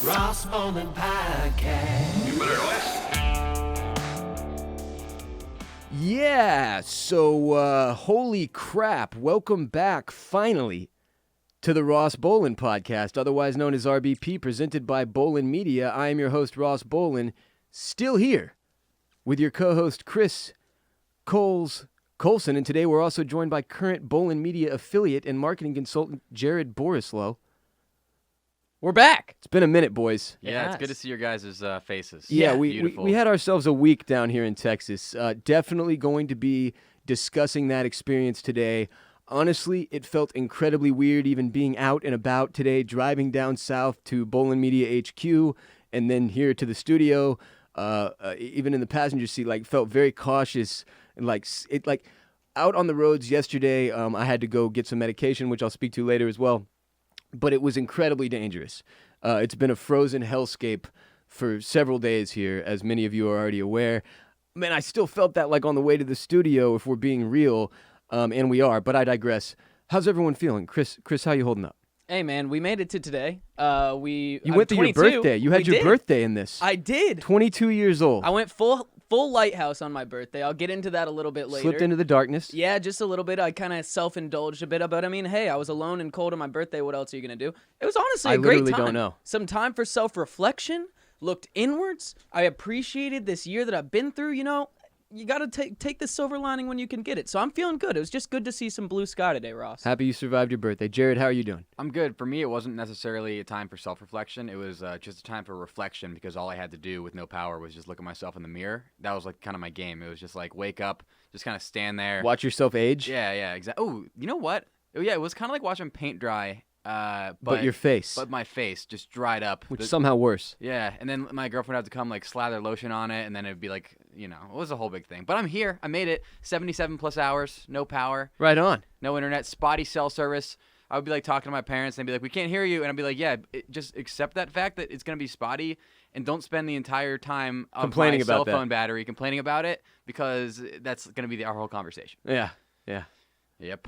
Ross Bolen Podcast. You better listen. Yeah, so holy crap, welcome back finally to the Ross Bolen Podcast, otherwise known as RBP, presented by Bolen Media. I am your host, Ross Bolen, still here with your co-host, Chris Coulson, and today we're also joined by current Bolen Media affiliate and marketing consultant, Jared Borislow. We're back. It's been a minute, boys. Yeah, Yes. it's good to see your guys' faces. Yeah, Beautiful. we had ourselves a week down here in Texas. Definitely going to be discussing that experience today. Honestly, it felt incredibly weird even being out and about today, driving down south to Bolen Media HQ and then here to the studio. Even in the passenger seat, felt very cautious and out on the roads yesterday. I had to go get some medication, which I'll speak to later as well. But it was incredibly dangerous. It's been a frozen hellscape for several days here, as many of you are already aware. Man, I still felt that on the way to the studio, if we're being real, and we are, but I digress. How's everyone feeling? Chris, how you holding up? Hey, man, we made it to today. You I'm went to your 22. birthday. You had We your did. birthday in this. I did. 22 years old. I went full lighthouse on my birthday. I'll get into that a little bit later. Slipped into the darkness. Yeah, just a little bit. I kind of self-indulged a bit, but I mean, hey, I was alone and cold on my birthday. What else are you going to do? It was honestly a great literally time. don't know. Some time for self-reflection, looked inwards. I appreciated this year that I've been through. You know, you got to take the silver lining when you can get it. So I'm feeling good. It was just good to see some blue sky today, Ross. Happy you survived your birthday. Jared, how are you doing? I'm good. For me, it wasn't necessarily a time for self-reflection. It was just a time for reflection because all I had to do with no power was just look at myself in the mirror. That was kind of my game. It was just wake up, just kind of stand there. Watch yourself age? Yeah, exactly. Oh, you know what? Oh, yeah, it was kind of like watching paint dry. But your face. But my face just dried up. Which is somehow worse. Yeah, and then my girlfriend had to come slather lotion on it, and then it'd be it was a whole big thing. But I'm here. I made it. 77 plus hours, no power, Right on. no internet, spotty cell service. I would be talking to my parents, and they'd be like, "We can't hear you," and I'd be like, "Yeah, just accept that fact that it's gonna be spotty, and don't spend the entire time of Complaining my about cell that. phone battery complaining about it because that's gonna be our whole conversation." Yeah. Yep.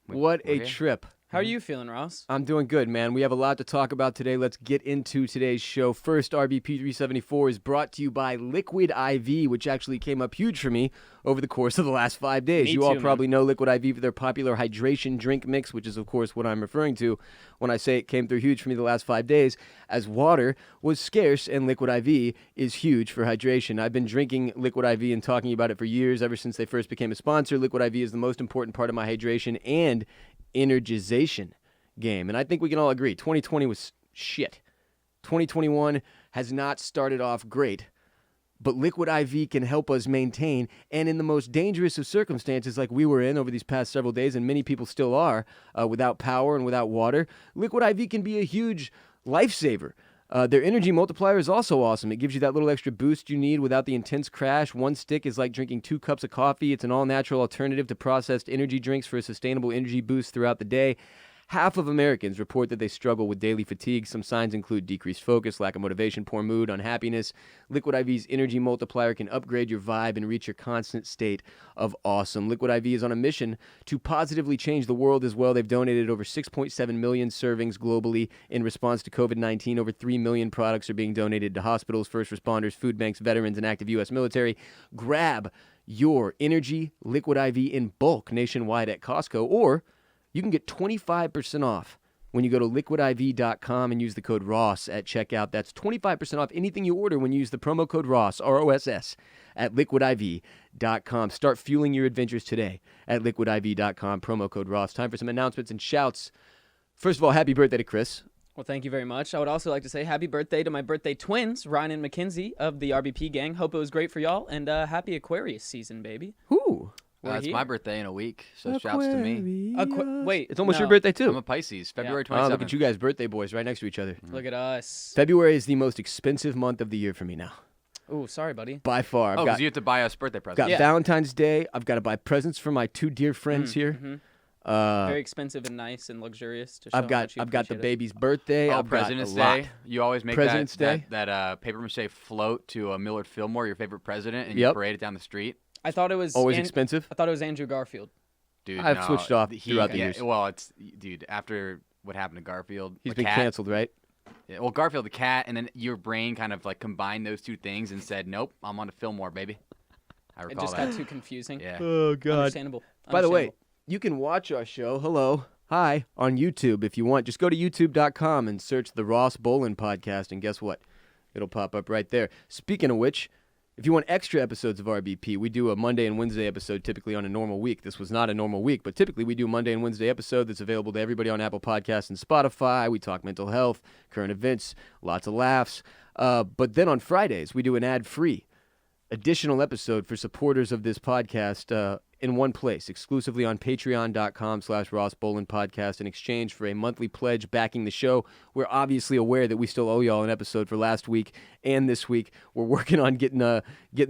What We're a here. trip. How are you feeling, Ross? I'm doing good, man. We have a lot to talk about today. Let's get into today's show. First, RBP 374 is brought to you by Liquid IV, which actually came up huge for me over the course of the last 5 days. Me You too, all man. probably know Liquid IV for their popular hydration drink mix, which is, of course, what I'm referring to when I say it came through huge for me the last 5 days, as water was scarce and Liquid IV is huge for hydration. I've been drinking Liquid IV and talking about it for years, ever since they first became a sponsor. Liquid IV is the most important part of my hydration and energization game. And I think we can all agree 2020 was shit. 2021 has not started off great. But Liquid IV can help us maintain, and in the most dangerous of circumstances like we were in over these past several days, and many people still are, without power and without water, Liquid IV can be a huge lifesaver. Their energy multiplier is also awesome. It gives you that little extra boost you need without the intense crash. One stick is like drinking 2 cups of coffee. It's an all-natural alternative to processed energy drinks for a sustainable energy boost throughout the day. Half of Americans report that they struggle with daily fatigue. Some signs include decreased focus, lack of motivation, poor mood, unhappiness. Liquid IV's energy multiplier can upgrade your vibe and reach your constant state of awesome. Liquid IV is on a mission to positively change the world as well. They've donated over 6.7 million servings globally in response to COVID-19. Over 3 million products are being donated to hospitals, first responders, food banks, veterans, and active U.S. military. Grab your energy Liquid IV in bulk nationwide at Costco, or you can get 25% off when you go to liquidiv.com and use the code ROSS at checkout. That's 25% off anything you order when you use the promo code ROSS, R-O-S-S, at liquidiv.com. Start fueling your adventures today at liquidiv.com, promo code ROSS. Time for some announcements and shouts. First of all, happy birthday to Chris. Well, thank you very much. I would also like to say happy birthday to my birthday twins, Ryan and Mackenzie of the RBP gang. Hope it was great for y'all, and happy Aquarius season, baby. Ooh. Well, it's here. my birthday in a week, so shouts to me. Wait, It's almost no. your birthday, too. I'm a Pisces, February Oh, 27th. look at you guys, birthday boys, right next to each other. Look at us. February is the most expensive month of the year for me now. Ooh, sorry, buddy. By far. Oh, because you have to buy us birthday presents. got Yeah. Valentine's Day. I've got to buy presents for my 2 dear friends here. Very expensive and nice and luxurious. To show I've how got much you the appreciate it. baby's birthday. Oh, I've got President's a lot. Day. You always make President's Day. that paper mache float to Millard Fillmore, your favorite president, and Yep. you parade it down the street. I thought it was Always expensive. I thought it was Andrew Garfield. Dude, I've no, switched off he- throughout the yeah, years. Well, dude, after what happened to Garfield, He's the been cat, canceled, right? Yeah, well, Garfield the cat, and then your brain kind of like combined those two things and said, "Nope, I'm on to Fillmore, baby." I It recall just that. got too confusing. Yeah. Oh Understandable. By the way, Understandable. you can watch our show. Hi, on YouTube if you want. Just go to youtube.com and search the Ross Bolen podcast, and guess what? It'll pop up right there. Speaking of which, if you want extra episodes of RBP, we do a Monday and Wednesday episode typically on a normal week. This was not a normal week, but typically we do a Monday and Wednesday episode that's available to everybody on Apple Podcasts and Spotify. We talk mental health, current events, lots of laughs. But then on Fridays, we do an ad-free additional episode for supporters of this podcast in one place, exclusively on patreon.com/Ross Bolen podcast in exchange for a monthly pledge backing the show. We're obviously aware that we still owe y'all an episode for last week and this week. We're working on getting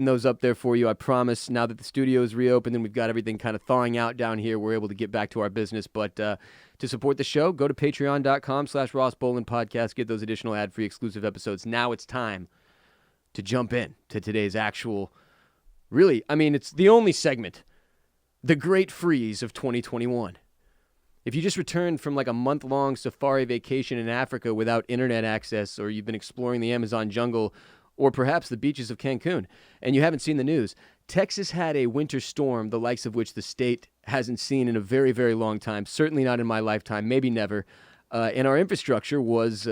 those up there for you. I promise now that the studio is reopened and we've got everything kind of thawing out down here, we're able to get back to our business. But to support the show, go to patreon.com/Ross Bolen podcast, get those additional ad-free exclusive episodes. Now it's time to jump in to today's actual, really, I mean, it's the only segment, the great freeze of 2021. If you just returned from like a month-long safari vacation in Africa without internet access, or you've been exploring the Amazon jungle, or perhaps the beaches of Cancun, and you haven't seen the news, Texas had a winter storm, the likes of which the state hasn't seen in a very, very long time, certainly not in my lifetime, maybe never, and our infrastructure was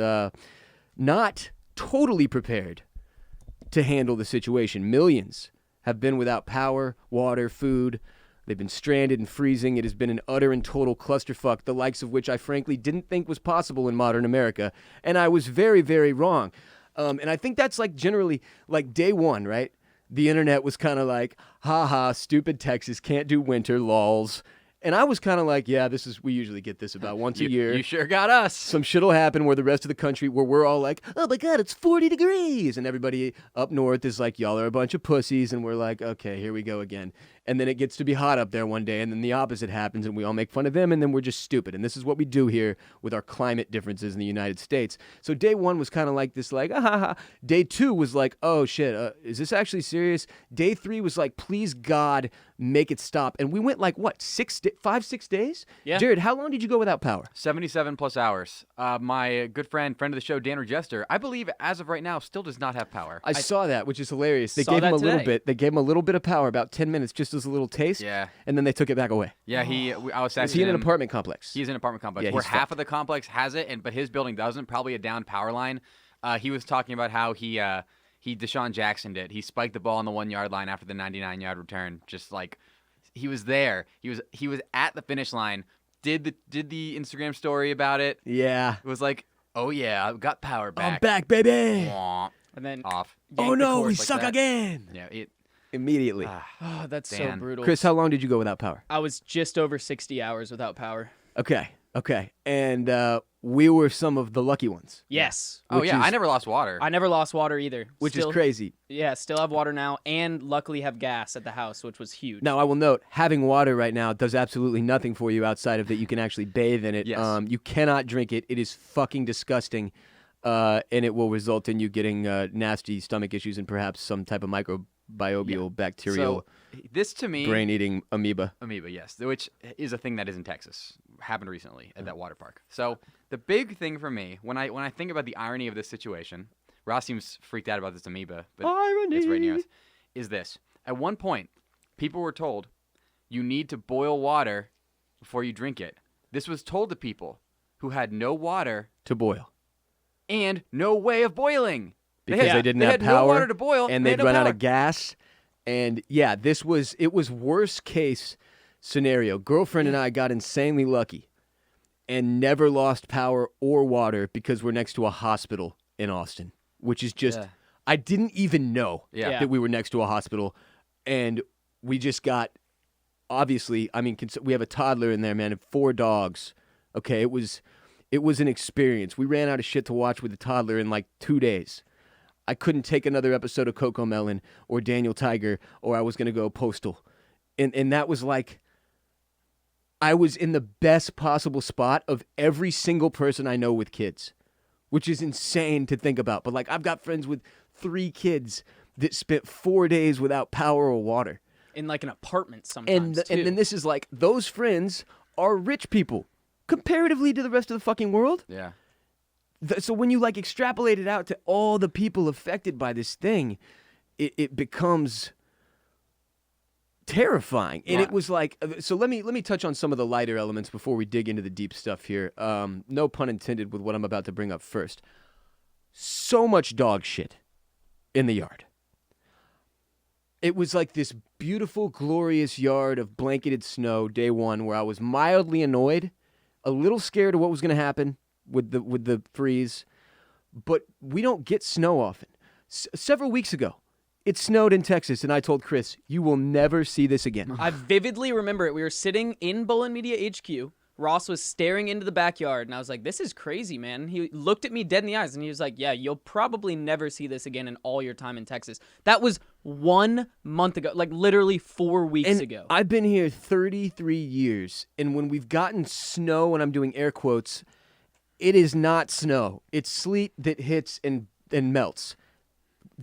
not totally prepared to handle the situation. Millions have been without power, water, food. They've been stranded and freezing. It has been an utter and total clusterfuck, the likes of which I frankly didn't think was possible in modern America. And I was very, very wrong. And I think that's like generally like day one, right? The internet was kind of like, ha, stupid Texas, can't do winter, lols. And I was kind of like, yeah, we usually get this about once a year. You sure got us. Some shit will happen where the rest of the country, where we're all like, oh my God, it's 40 degrees. And everybody up north is like, y'all are a bunch of pussies. And we're like, okay, here we go again. And then it gets to be hot up there one day. And then the opposite happens and we all make fun of them. And then we're just stupid. And this is what we do here with our climate differences in the United States. So day one was kind of like this, like, ah, ha, ha. Day two was like, oh shit, is this actually serious? Day three was like, please God, make it stop. And we went like, what, 5-6 days? Yeah. Jared, how long did you go without power? 77 plus hours. My good friend of the show, Dan Regester, I believe as of right now, still does not have power. I saw that, which is hilarious. They saw gave him that a little today. bit. They gave him a little bit of power, about 10 minutes, just as a little taste. Yeah. And then they took it back away. Yeah, I was Is he in an apartment complex? He's in an apartment complex Yeah, where he's half fucked. of the complex has it, but his building doesn't. Probably a down power line. He was talking about how he Deshaun Jackson'd it. He spiked the ball on the 1 yard line after the 99-yard return. Just like he was there. He was at the finish line. Did the Instagram story about it. Yeah. It was like, oh yeah, I got power back. I'm back, baby. Wah, And then off. Oh yank the no, cord we like suck that. again. Yeah. Immediately. Oh, that's so Dan. brutal. Chris, how long did you go without power? I was just over 60 hours without power. Okay. And we were some of the lucky ones, Yes. Oh Which yeah, is- I never lost water. I never lost water either. which Still- is crazy. Yeah, still have water now, and luckily have gas at the house, which was huge. Now, I will note, having water right now does absolutely nothing for you outside of that you can actually bathe in it. Yes. You cannot drink it. It is fucking disgusting, and it will result in you getting nasty stomach issues and perhaps some type of microbial bacterial So this to me, brain-eating amoeba. amoeba, yes, which is a thing that is in Texas. Happened recently at that water park. So the big thing for me, when I think about the irony of this situation, Ross seems freaked out about this amoeba, but it's right near us, is this. At one point, people were told, you need to boil water before you drink it. This was told to people who had no water To boil. and no way of boiling. Because they didn't they have had power no water to boil, and they they'd had no run out power. of gas. And yeah, it was worst case scenario. Girlfriend and I got insanely lucky and never lost power or water because we're next to a hospital in Austin, which is just, Yeah. I didn't even know Yeah. that we were next to a hospital. And we just got, obviously, I mean, we have a toddler in there, man, and 4 dogs. Okay, it was an experience. We ran out of shit to watch with the toddler in like 2 days. I couldn't take another episode of Coco Melon or Daniel Tiger, or I was going to go Postal. And that was like, I was in the best possible spot of every single person I know with kids, which is insane to think about. But like, I've got friends with 3 kids that spent 4 days without power or water. in like an apartment sometimes. And then this is like, those friends are rich people comparatively to the rest of the fucking world. Yeah. So when you like extrapolate it out to all the people affected by this thing, it becomes terrifying. And it was like, so let me touch on some of the lighter elements before we dig into the deep stuff here. No pun intended with what I'm about to bring up first. So much dog shit in the yard. It was like this beautiful, glorious yard of blanketed snow day one where I was mildly annoyed, a little scared of what was going to happen with the freeze, but we don't get snow often. Several weeks ago, it snowed in Texas, and I told Chris, you will never see this again. I vividly remember it. We were sitting in Bolen Media HQ. Ross was staring into the backyard, and I was like, this is crazy, man. He looked at me dead in the eyes, and he was like, yeah, you'll probably never see this again in all your time in Texas. That was 1 month ago, like literally 4 weeks ago. I've been here 33 years, and when we've gotten snow, and I'm doing air quotes, it is not snow. It's sleet that hits and melts.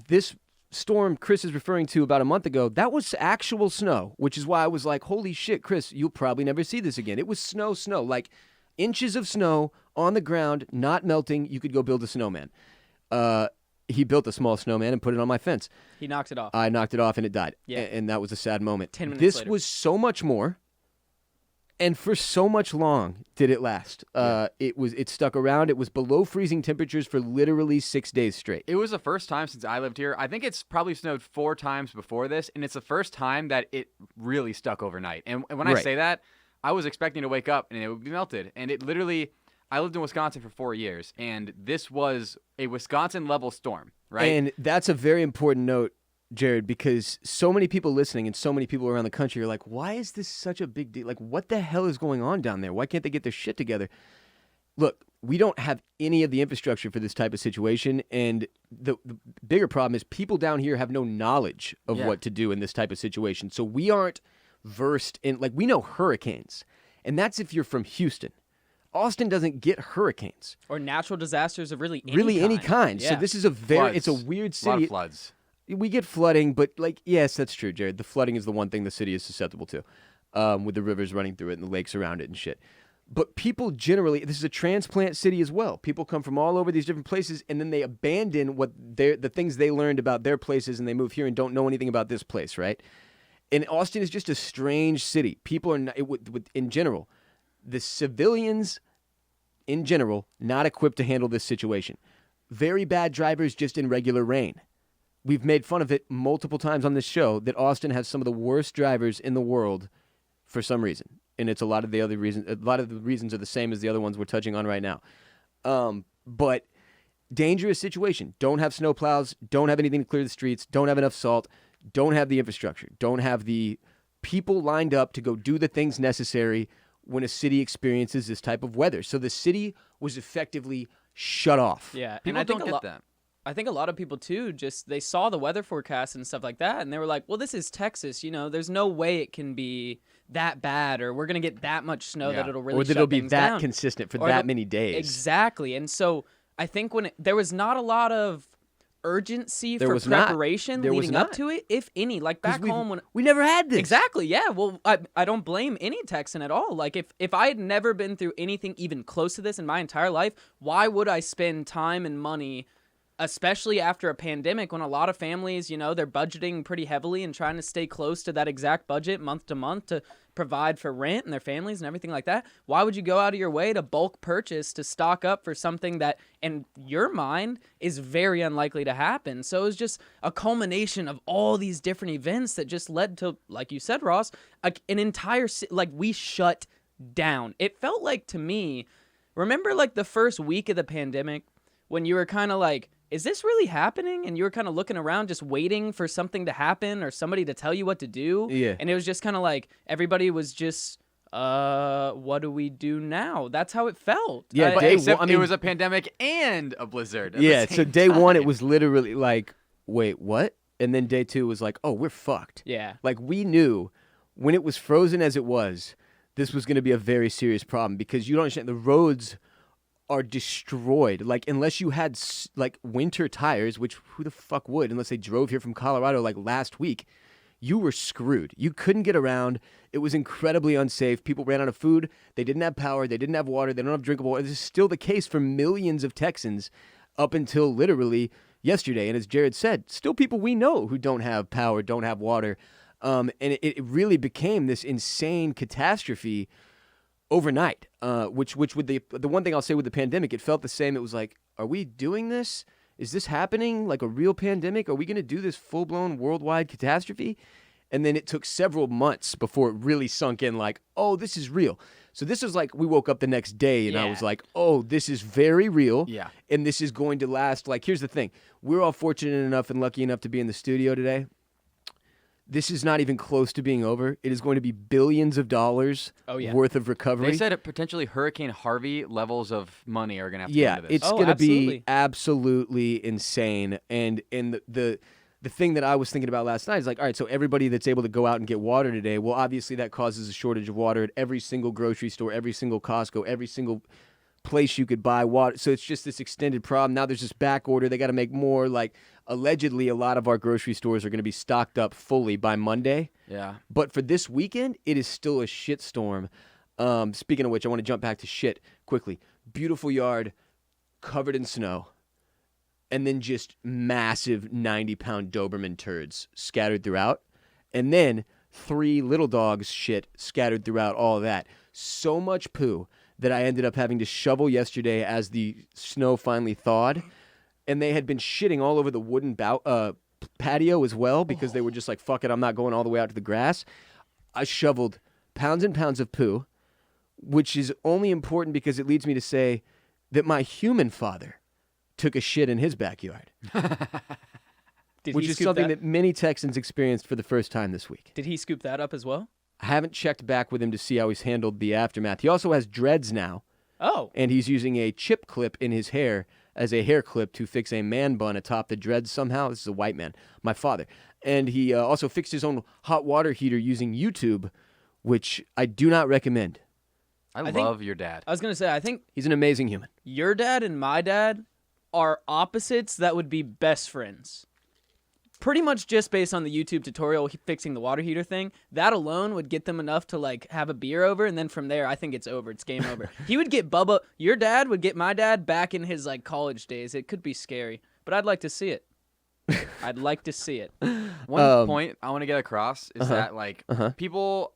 This storm Chris is referring to about a month ago, that was actual snow, which is why I was like, holy shit, Chris, you'll probably never see this again. It was snow, like inches of snow on the ground, not melting. You could go build a snowman. He built a small snowman and put it on my fence. He knocked it off. I knocked it off and it died. Yeah. And that was a sad moment. 10 minutes this later. was so much more. And for so much long did it last. It stuck around. It was below freezing temperatures for literally 6 days straight. It was the first time since I lived here. I think it's probably snowed 4 times before this, and it's the first time that it really stuck overnight. And when I say that, I was expecting to wake up and it would be melted. And it literally, I lived in Wisconsin for 4 years, and this was a Wisconsin-level storm, right? And that's a very important note, Jared, because so many people listening and so many people around the country are like, why is this such a big deal? Like, what the hell is going on down there? Why can't they get their shit together? Look, we don't have any of the infrastructure for this type of situation, and the bigger problem is people down here have no knowledge of what to do in this type of situation. So we aren't versed in, like, we know hurricanes, and that's if you're from Houston. Austin doesn't get hurricanes. Or natural disasters of really any kind. Yeah. So this is a Floods. it's a weird city. A lot of floods. We get flooding, but like, yes, that's true, Jared. The flooding is the one thing the city is susceptible to, with the rivers running through it and the lakes around it and shit. But people generally, this is a transplant city as well. People come from all over these different places, and then they abandon the things they learned about their places, and they move here and don't know anything about this place, right? And Austin is just a strange city. People are not, in general, the civilians in general not equipped to handle this situation. Very bad drivers just in regular rain. We've made fun of it multiple times on this show that Austin has some of the worst drivers in the world for some reason. And it's a lot of the reasons are the same as the other ones we're touching on right now. But dangerous situation. Don't have snowplows, don't have anything to clear the streets, don't have enough salt, don't have the infrastructure, don't have the people lined up to go do the things necessary when a city experiences this type of weather. So the city was effectively shut off. Yeah, People and I think don't get that. I think a lot of people too they saw the weather forecast and stuff like that, and they were like, well, this is Texas, there's no way it can be that bad, or we're gonna get that much snow that it'll really or that shut it'll be things that down. consistent for Or that it'll- many days. Exactly. And so I think there was not a lot of urgency There for was not. preparation There was leading up not. to it, if any. Like 'Cause back home we never had this. Exactly, yeah. Well, I don't blame any Texan at all. Like, if I had never been through anything even close to this in my entire life, why would I spend time and money, especially after a pandemic when a lot of families, they're budgeting pretty heavily and trying to stay close to that exact budget month to month to provide for rent and their families and everything like that? Why would you go out of your way to bulk purchase to stock up for something that, in your mind, is very unlikely to happen? So it was just a culmination of all these different events that just led to, like you said, Ross, an entire, we shut down. It felt like, to me, remember like the first week of the pandemic when you were kind of like, is this really happening? And you were kind of looking around just waiting for something to happen or somebody to tell you what to do. Yeah. And it was just kind of like everybody was just, what do we do now? That's how it felt. Yeah, Except it was a pandemic and a blizzard. at the Yeah, so same day one, it time. was literally like, wait, what? And then day two was like, oh, we're fucked. Yeah. Like, we knew when it was frozen as it was, this was going to be a very serious problem because you don't understand, the roads are destroyed. Like, unless you had like winter tires, which who the fuck would, unless they drove here from Colorado like last week, you were screwed. You couldn't get around. It was incredibly unsafe. People ran out of food. They didn't have power. They didn't have water. They don't have drinkable water. This is still the case for millions of Texans up until literally yesterday. And as Jared said, still people we know who don't have power, don't have water. And it really became this insane catastrophe overnight, which with the one thing I'll say with the pandemic, it felt the same. It was like, are we doing this? Is this happening like a real pandemic? Are we going to do this full-blown worldwide catastrophe? And then it took several months before it really sunk in like, oh, this is real. So this is like we woke up the next day and I was like, oh, this is very real. Yeah. And this is going to last. Like, here's the thing. We're all fortunate enough and lucky enough to be in the studio today. This is not even close to being over. It is going to be billions of dollars worth of recovery. They said potentially Hurricane Harvey levels of money are going to have to go into this. It's going to be absolutely insane. And the thing that I was thinking about last night is like, all right, so everybody that's able to go out and get water today, well, obviously that causes a shortage of water at every single grocery store, every single Costco, every single place you could buy water. So it's just this extended problem. Now there's this back order. They got to make more. Like, allegedly, a lot of our grocery stores are going to be stocked up fully by Monday. Yeah. But for this weekend, it is still a shitstorm. Speaking of which, I want to jump back to shit quickly. Beautiful yard, covered in snow, and then just massive 90-pound Doberman turds scattered throughout. And then 3 little dogs shit scattered throughout all of that. So much poo that I ended up having to shovel yesterday as the snow finally thawed. And they had been shitting all over the wooden patio as well because they were just like, fuck it, I'm not going all the way out to the grass. I shoveled pounds and pounds of poo, which is only important because it leads me to say that my human father took a shit in his backyard. Which is something that many Texans experienced for the first time this week. Did he scoop that up as well? I haven't checked back with him to see how he's handled the aftermath. He also has dreads now. Oh. And he's using a chip clip in his hair as a hair clip to fix a man bun atop the dreads somehow. This is a white man, my father. And he also fixed his own hot water heater using YouTube, which I do not recommend. I love your dad. I was going to say, I think He's an amazing human. your dad and my dad are opposites that would be best friends. Pretty much just based on the YouTube tutorial fixing the water heater thing. That alone would get them enough to like have a beer over, and then from there, I think it's over. It's game over. He would get Bubba. Your dad would get my dad back in his like college days. It could be scary, but I'd like to see it. I'd like to see it. One point I want to get across is that like people,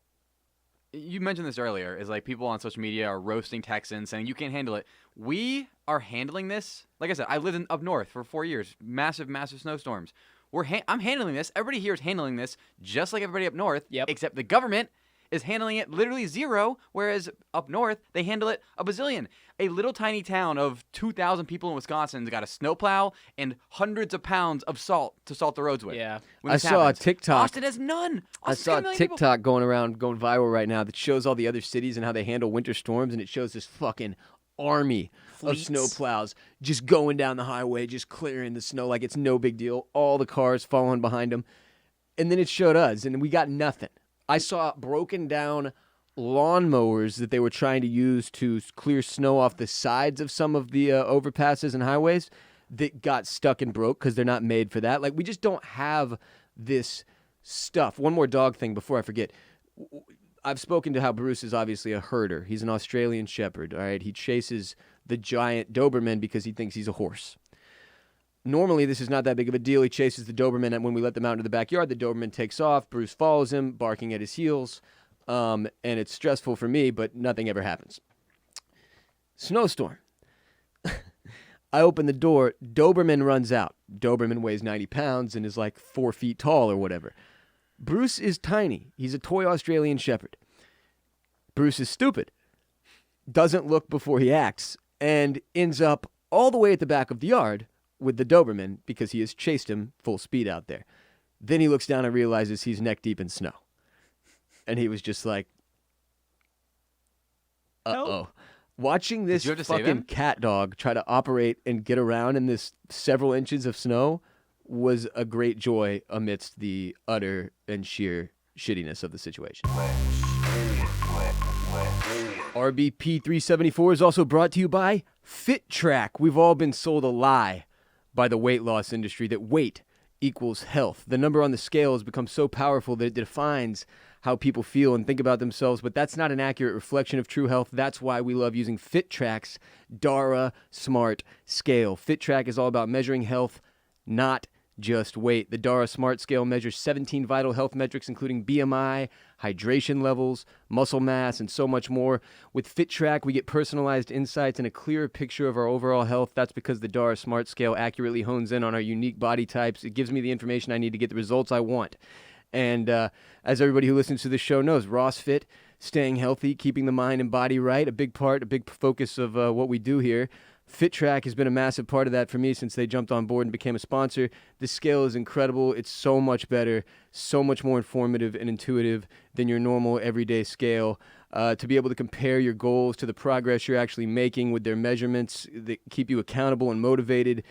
you mentioned this earlier, is like people on social media are roasting Texans saying you can't handle it. We are handling this. Like I said, I lived up north for 4 years. Massive, massive snowstorms. I'm handling this. Everybody here is handling this just like everybody up north, except the government is handling it literally zero, whereas up north, they handle it a bazillion. A little tiny town of 2,000 people in Wisconsin's got a snowplow and hundreds of pounds of salt to salt the roads with. Yeah. I saw a TikTok. Austin has none. I saw a TikTok going viral right now that shows all the other cities and how they handle winter storms, and it shows this fucking army of snowplows just going down the highway, just clearing the snow like it's no big deal. All the cars following behind them. And then it showed us, and we got nothing. I saw broken down lawnmowers that they were trying to use to clear snow off the sides of some of the overpasses and highways that got stuck and broke because they're not made for that. Like, we just don't have this stuff. One more dog thing before I forget. I've spoken to how Bruce is obviously a herder. He's an Australian Shepherd, all right? He chases the giant Doberman because he thinks he's a horse. Normally, this is not that big of a deal. He chases the Doberman, and when we let them out into the backyard, the Doberman takes off. Bruce follows him, barking at his heels, and it's stressful for me, but nothing ever happens. Snowstorm. I open the door. Doberman runs out. Doberman weighs 90 pounds and is like 4 feet tall or whatever. Bruce is tiny. He's a toy Australian Shepherd. Bruce is stupid. Doesn't look before he acts, and ends up all the way at the back of the yard with the Doberman because he has chased him full speed out there. Then he looks down and realizes he's neck deep in snow. And he was just like, uh-oh. Help. Watching this fucking cat dog try to operate and get around in this several inches of snow was a great joy amidst the utter and sheer shittiness of the situation. RBP 374 is also brought to you by Fit Track. We've all been sold a lie by the weight loss industry that weight equals health. The number on the scale has become so powerful that it defines how people feel and think about themselves, but that's not an accurate reflection of true health. That's why we love using FitTrack's Dara Smart Scale. FitTrack is all about measuring health, not just weight. The Dara Smart Scale measures 17 vital health metrics, including BMI, hydration levels, muscle mass, and so much more. With FitTrack, we get personalized insights and a clearer picture of our overall health. That's because the Dara Smart Scale accurately hones in on our unique body types. It gives me the information I need to get the results I want. And as everybody who listens to this show knows, Ross Fit, staying healthy, keeping the mind and body right, a big focus of what we do here. FitTrack has been a massive part of that for me since they jumped on board and became a sponsor. This scale is incredible. It's so much better, so much more informative and intuitive than your normal everyday scale. To be able to compare your goals to the progress you're actually making with their measurements that keep you accountable and motivated.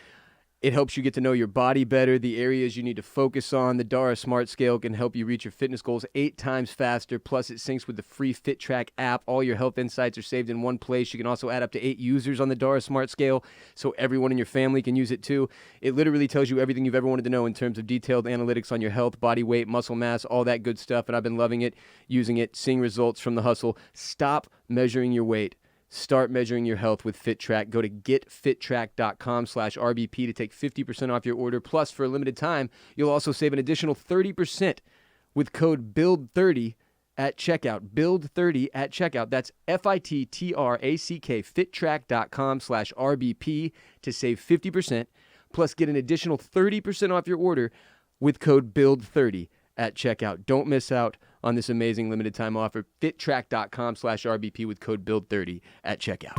It helps you get to know your body better, the areas you need to focus on. The Dara Smart Scale can help you reach your fitness goals 8 times faster. Plus, it syncs with the free FitTrack app. All your health insights are saved in one place. You can also add up to 8 users on the Dara Smart Scale, so everyone in your family can use it too. It literally tells you everything you've ever wanted to know in terms of detailed analytics on your health, body weight, muscle mass, all that good stuff. And I've been loving it, using it, seeing results from the hustle. Stop measuring your weight. Start measuring your health with FitTrack. Go to getfittrack.com/RBP to take 50% off your order. Plus, for a limited time, you'll also save an additional 30% with code BUILD30 at checkout. BUILD30 at checkout. That's FITTRACK, fittrack.com/RBP to save 50%. Plus, get an additional 30% off your order with code BUILD30 at checkout. Don't miss out on this amazing limited time offer. fittrack.com/RBP with code BUILD30 at checkout.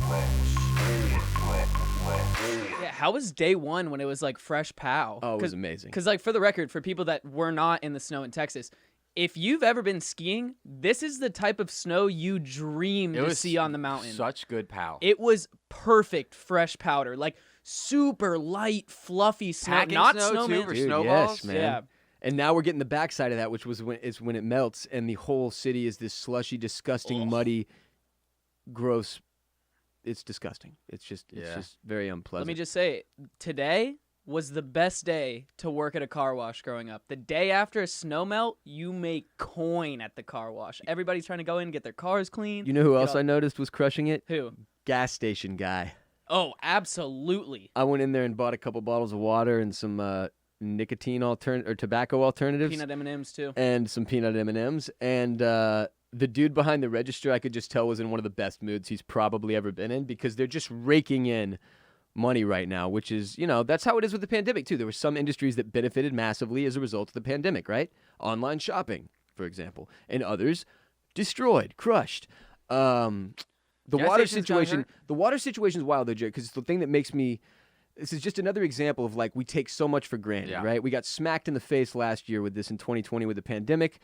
Yeah, how was day one when it was like fresh pow? Oh, it was amazing. Because like for the record, for people that were not in the snow in Texas, if you've ever been skiing, this is the type of snow you dream to see on the mountain. Such good pow. It was perfect fresh powder, like super light, fluffy snow, Packing not snow, snowman. too, for Dude, snowballs? yes, man. Yeah. And now we're getting the backside of that, which was when it melts and the whole city is this slushy, disgusting, muddy, gross. It's disgusting. It's just very unpleasant. Let me just say, today was the best day to work at a car wash growing up. The day after a snow melt, you make coin at the car wash. Everybody's trying to go in and get their cars clean. You know who else I noticed was crushing it? Who? Gas station guy. Oh, absolutely. I went in there and bought a couple bottles of water and some nicotine or tobacco alternatives. Peanut M&Ms too. And some peanut M&Ms. And the dude behind the register, I could just tell, was in one of the best moods he's probably ever been in, because they're just raking in money right now, which is, that's how it is with the pandemic too. There were some industries that benefited massively as a result of the pandemic, right? Online shopping, for example, and others destroyed, crushed. The water situation is wild though, Jared, because the thing that makes me. This is just another example of, like, we take so much for granted, right? We got smacked in the face last year with this in 2020 with the pandemic.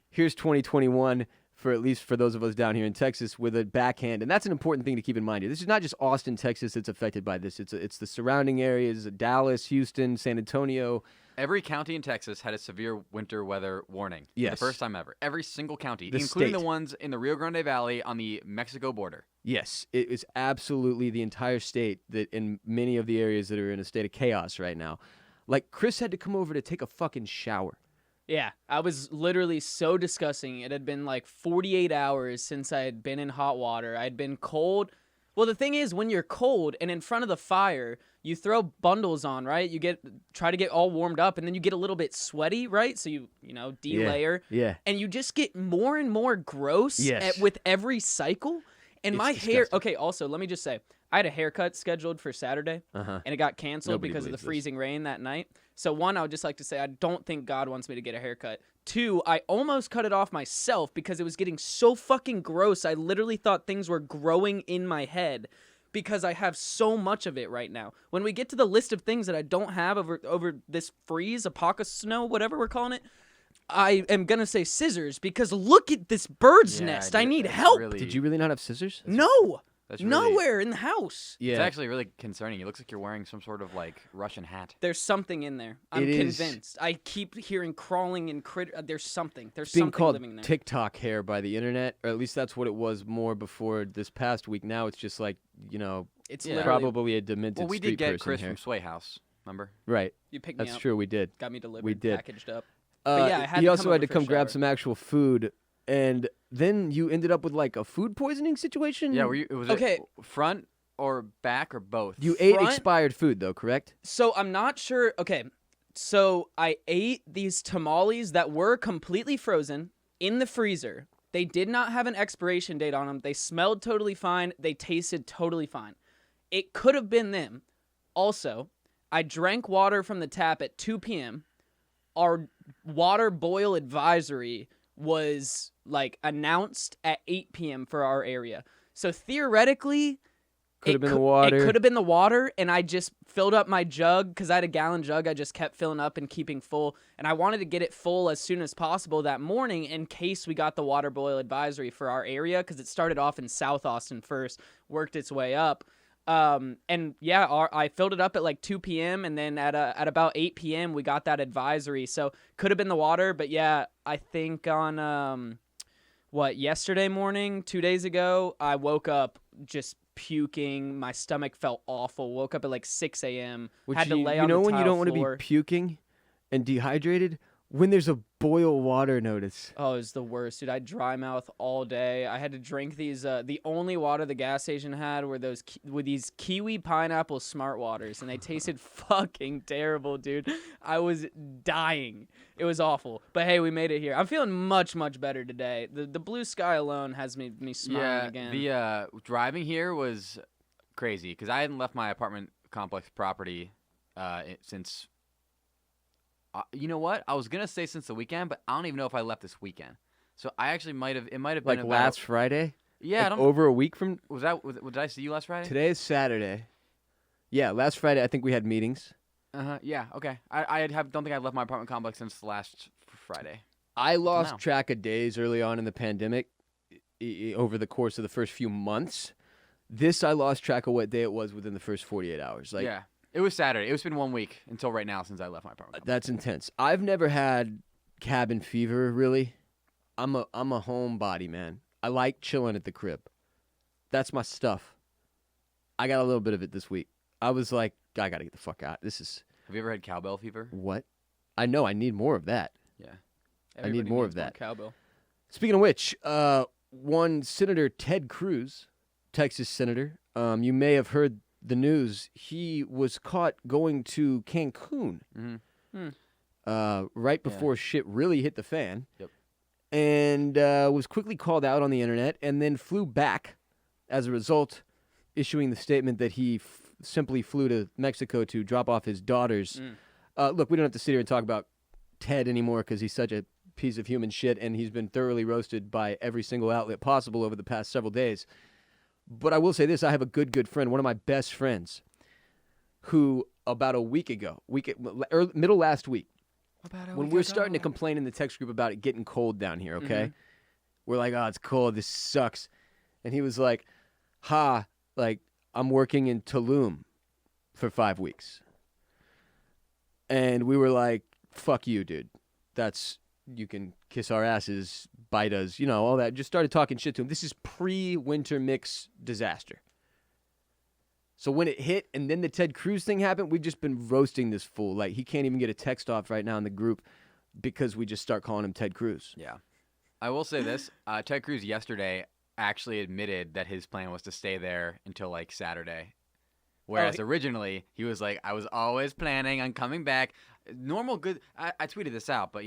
Here's 2021, at least for those of us down here in Texas, with a backhand. And that's an important thing to keep in mind here. This is not just Austin, Texas that's affected by this. It's the surrounding areas, Dallas, Houston, San Antonio. Every county in Texas had a severe winter weather warning. Yes. For the first time ever. Every single county, The including state. the ones in the Rio Grande Valley on the Mexico border. Yes, it is absolutely the entire state, that in many of the areas that are in a state of chaos right now. Like, Chris had to come over to take a fucking shower. Yeah, I was literally so disgusting. It had been like 48 hours since I had been in hot water. I'd been cold. Well, the thing is, when you're cold and in front of the fire, you throw bundles on, right? You try to get all warmed up, and then you get a little bit sweaty, right? So you delayer. Yeah. And you just get more and more gross with every cycle. And my hair. Okay, also, let me just say, I had a haircut scheduled for Saturday, and it got canceled because of the freezing rain that night. So one, I would just like to say, I don't think God wants me to get a haircut. Two, I almost cut it off myself because it was getting so fucking gross. I literally thought things were growing in my head because I have so much of it right now. When we get to the list of things that I don't have over this freeze, apoca snow, whatever we're calling it, I am going to say scissors, because look at this bird's nest. I need help. Did you really not have scissors? No. That's really, nowhere in the house. Yeah. It's actually really concerning. It looks like you're wearing some sort of, like, Russian hat. There's something in there. I'm convinced. I keep hearing crawling and there's something. There's being something called living there. TikTok hair by the internet, or at least that's what it was more before this past week. Now it's just like, It's Yeah. literally probably a demented Well, we street did get person Chris hair. from Sway House. Remember? Right. You picked me That's up. true. We did. Got me delivered. We did. Packaged up. But yeah, I had he to also come had over to for a come grab shower. some actual food, and then you ended up with like a food poisoning situation. Yeah. Was Okay. it front or back or both? You ate Front- expired food though, correct? So I'm not sure. Okay, so I ate these tamales that were completely frozen in the freezer. They did not have an expiration date on them. They smelled totally fine. They tasted totally fine. It could have been them. Also, I drank water from the tap at 2 p.m. Our water boil advisory was like announced at 8 p.m. for our area. So theoretically, Could have been the water. It could have been the water, and I just filled up my jug because I had a gallon jug. I just kept filling up and keeping full, and I wanted to get it full as soon as possible that morning in case we got the water boil advisory for our area because it started off in South Austin first, worked its way up. And yeah, I filled it up at like 2 p.m. and then at about 8 p.m. we got that advisory. So could have been the water, but yeah, I think on yesterday morning, 2 days ago, I woke up just puking. My stomach felt awful. Woke up at like 6 a.m. Had to lay on the when you tile don't want to floor. be puking and dehydrated when there's a boil water notice. Oh, it's the worst, dude. I dry mouth all day. I had to drink these. The only water the gas station had were these kiwi pineapple smart waters, and they tasted fucking terrible, dude. I was dying. It was awful. But hey, we made it here. I'm feeling much, much better today. The blue sky alone has me smiling again. The driving here was crazy because I hadn't left my apartment complex property since. You know what? I was gonna say since the weekend, but I don't even know if I left this weekend. So I actually might have. It might have been Like last Friday? Yeah, Like I don't. over a week from Did I see you last Friday? today is Saturday. Yeah, last Friday I think we had meetings. Yeah. Okay. I don't think I left my apartment complex since last Friday. I lost now. track of days early on in the pandemic over the course of the first few months. This I lost track of what day it was within the first 48 hours. Like Yeah. It was Saturday. It's been 1 week until right now since I left my apartment complex. that's intense. I've never had cabin fever really. I'm a homebody, man. I like chilling at the crib. That's my stuff. I got a little bit of it this week. I was like, I got to get the fuck out. This is Have you ever had cowbell fever? what? I know I need more of that. Yeah. I need more of that. Cowbell. Speaking of which, one Senator Ted Cruz, Texas senator, you may have heard the news. He was caught going to Cancun right before shit really hit the fan. Yep. And was quickly called out on the internet and then flew back as a result, issuing the statement that he simply flew to Mexico to drop off his daughters. Look, we don't have to sit here and talk about Ted anymore because he's such a piece of human shit and he's been thoroughly roasted by every single outlet possible over the past several days. But I will say this, I have a good friend, one of my best friends, who about a week ago, middle last week, when we were starting to complain in the text group about it getting cold down here, okay? We're like, oh, it's cold, this sucks. And he was like, I'm working in Tulum for 5 weeks. And we were like, fuck you, dude. You can kiss our asses, bite us, all that. Just started talking shit to him. This is pre-winter mix disaster. So when it hit and then the Ted Cruz thing happened, we've just been roasting this fool. Like, he can't even get a text off right now in the group because we just start calling him Ted Cruz. Yeah. I will say this. Ted Cruz yesterday actually admitted that his plan was to stay there until, like, Saturday. Whereas originally, he was like, I was always planning on coming back. Normal good... I tweeted this out, but,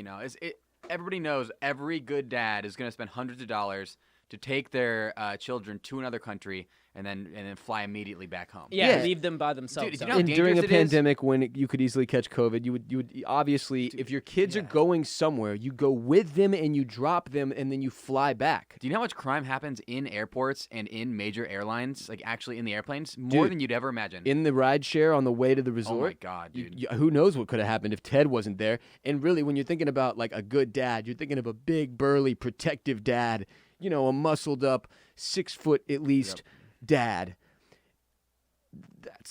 everybody knows every good dad is going to spend hundreds of dollars to take their children to another country and then fly immediately back home. Yeah, leave them by themselves. Dude, you know how And during a dangerous it is? pandemic when you could easily catch COVID, you would obviously, if your kids are going somewhere, you go with them and you drop them and then you fly back. Do you know how much crime happens in airports and in major airlines, like actually in the airplanes? More than you'd ever imagine. In the rideshare on the way to the resort. Oh my God, dude. Who knows what could have happened if Ted wasn't there? And really, when you're thinking about like a good dad, you're thinking of a big, burly, protective dad. A muscled up, 6 foot at least dad.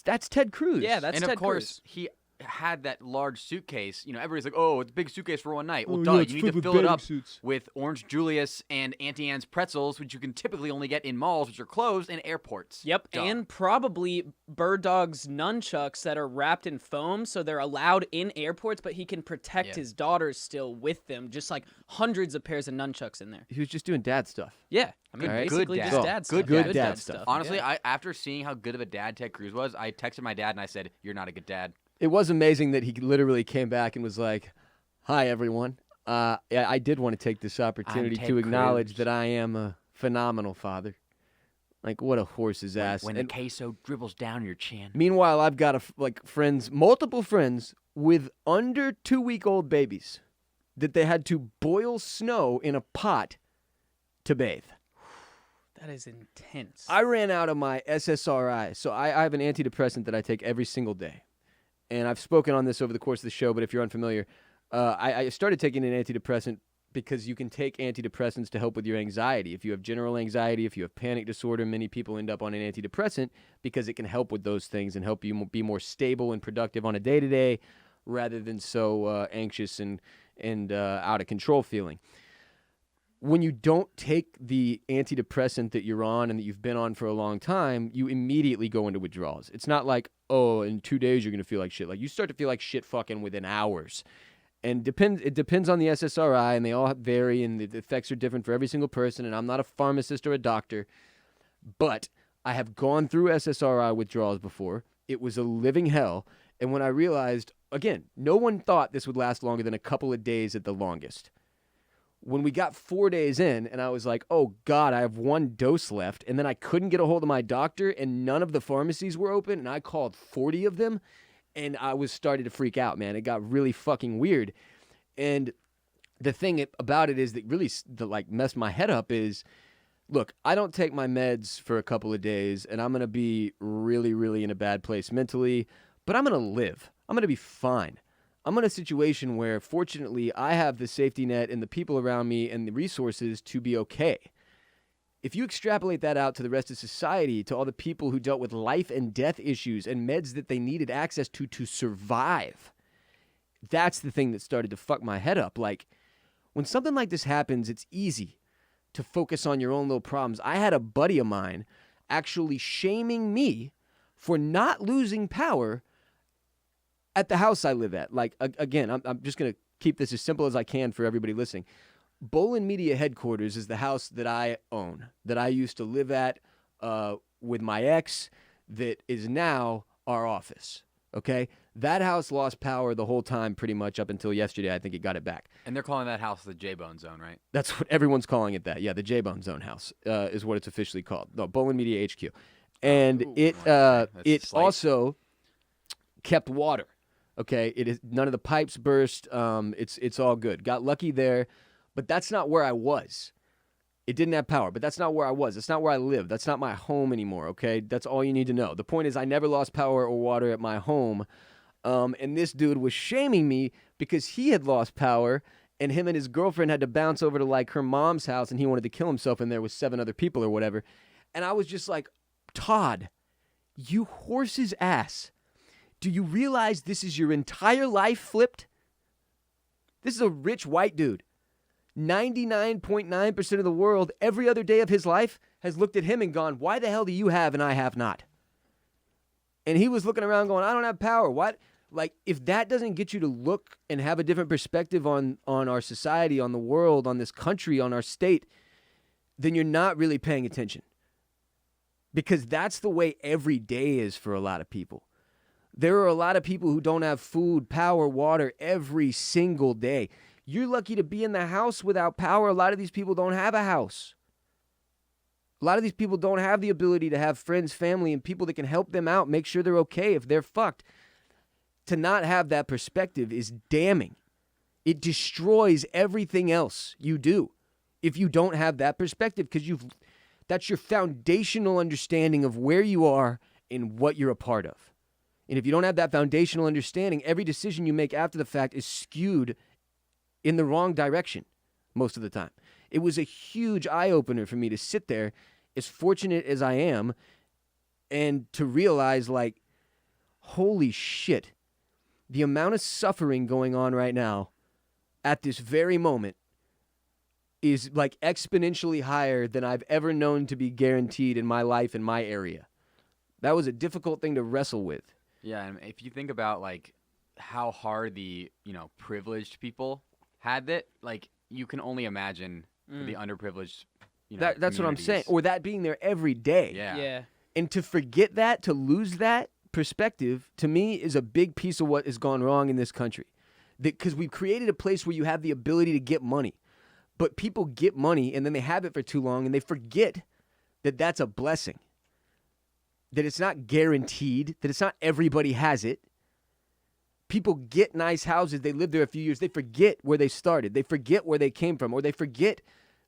That's Ted Cruz. Yeah, that's and Ted of course, Cruz. had that large suitcase, everybody's like, oh, it's a big suitcase for one night. Well, Oh, duh, yeah, it's you need filled to with fill it bathing up suits. with Orange Julius and Auntie Anne's pretzels, which you can typically only get in malls, which are closed, and airports. Yep, Duh. and probably Bird Dog's nunchucks that are wrapped in foam, so they're allowed in airports, but he can protect Yeah. his daughters still with them, just like hundreds of pairs of nunchucks in there. He was just doing dad stuff. Yeah, I mean, All right. basically Good just dad. dad Good stuff. dad. Dad stuff. Honestly, Yeah. after seeing how good of a dad Ted Cruz was, I texted my dad and I said, "You're not a good dad." It was amazing that he literally came back and was like, "Hi, everyone. I did want to take this opportunity Ted to acknowledge Cruz. that I am a phenomenal father." Like, what a horse's ass. When And the queso dribbles down your chin. meanwhile, I've got multiple friends with under 2-week-old babies that they had to boil snow in a pot to bathe. That is intense. I ran out of my SSRI. So I have an antidepressant that I take every single day. And I've spoken on this over the course of the show, but if you're unfamiliar, I started taking an antidepressant because you can take antidepressants to help with your anxiety. If you have general anxiety, if you have panic disorder, many people end up on an antidepressant because it can help with those things and help you be more stable and productive on a day-to-day rather than so anxious and out of control feeling. When you don't take the antidepressant that you're on and that you've been on for a long time, you immediately go into withdrawals. It's not like, oh, in 2 days you're going to feel like shit. Like, you start to feel like shit fucking within hours. And it depends on the SSRI, and they all vary, and the effects are different for every single person, and I'm not a pharmacist or a doctor, but I have gone through SSRI withdrawals before. It was a living hell, and when I realized, again, no one thought this would last longer than a couple of days at the longest. When we got 4 days in, and I was like, oh, God, I have one dose left, and then I couldn't get a hold of my doctor, and none of the pharmacies were open, and I called 40 of them, and I was starting to freak out, man. It got really fucking weird. And the thing about it is that really messed my head up is, look, I don't take my meds for a couple of days, and I'm going to be really, really in a bad place mentally, but I'm going to live. I'm going to be fine. I'm in a situation where, fortunately, I have the safety net and the people around me and the resources to be okay. If you extrapolate that out to the rest of society, to all the people who dealt with life and death issues and meds that they needed access to survive, that's the thing that started to fuck my head up. Like, when something like this happens, it's easy to focus on your own little problems. I had a buddy of mine actually shaming me for not losing power at the house I live at. Like, again, I'm just going to keep this as simple as I can for everybody listening. Bolen Media Headquarters is the house that I own, that I used to live at with my ex, that is now our office, okay? That house lost power the whole time pretty much up until yesterday. I think it got it back. And they're calling that house the J-Bone Zone, right? That's what everyone's calling it that. Yeah, the J-Bone Zone house is what it's officially called. No, Bolen Media HQ. And it That's slight. also kept water. Okay, it is none of the pipes burst. It's all good. Got lucky there, but that's not where I was. It didn't have power, but that's not where I was. That's not where I live. That's not my home anymore. Okay, that's all you need to know. The point is, I never lost power or water at my home, and this dude was shaming me because he had lost power, and him and his girlfriend had to bounce over to like her mom's house, and he wanted to kill himself in there with 7 other people or whatever. And I was just like, Todd, you horse's ass. Do you realize this is your entire life flipped? This is a rich white dude. 99.9% of the world, every other day of his life, has looked at him and gone, why the hell do you have and I have not? And he was looking around going, I don't have power. What? Like, if that doesn't get you to look and have a different perspective on our society, on the world, on this country, on our state, then you're not really paying attention. Because that's the way every day is for a lot of people. There are a lot of people who don't have food, power, water every single day. You're lucky to be in the house without power. A lot of these people don't have a house. A lot of these people don't have the ability to have friends, family, and people that can help them out, make sure they're okay if they're fucked. To not have that perspective is damning. It destroys everything else you do if you don't have that perspective, because that's your foundational understanding of where you are and what you're a part of. And if you don't have that foundational understanding, every decision you make after the fact is skewed in the wrong direction most of the time. It was a huge eye-opener for me to sit there, as fortunate as I am, and to realize, like, holy shit, the amount of suffering going on right now at this very moment is like exponentially higher than I've ever known to be guaranteed in my life in my area. That was a difficult thing to wrestle with. Yeah, and if you think about like how hard the privileged people had it, like you can only imagine for the underprivileged. That's what I'm saying. Or that being there every day. Yeah. And to forget that, to lose that perspective, to me, is a big piece of what has gone wrong in this country. Because we've created a place where you have the ability to get money. But people get money, and then they have it for too long, and they forget that that's a blessing. That it's not guaranteed, that it's not everybody has it. People get nice houses, they live there a few years, they forget where they started, they forget where they came from, or they forget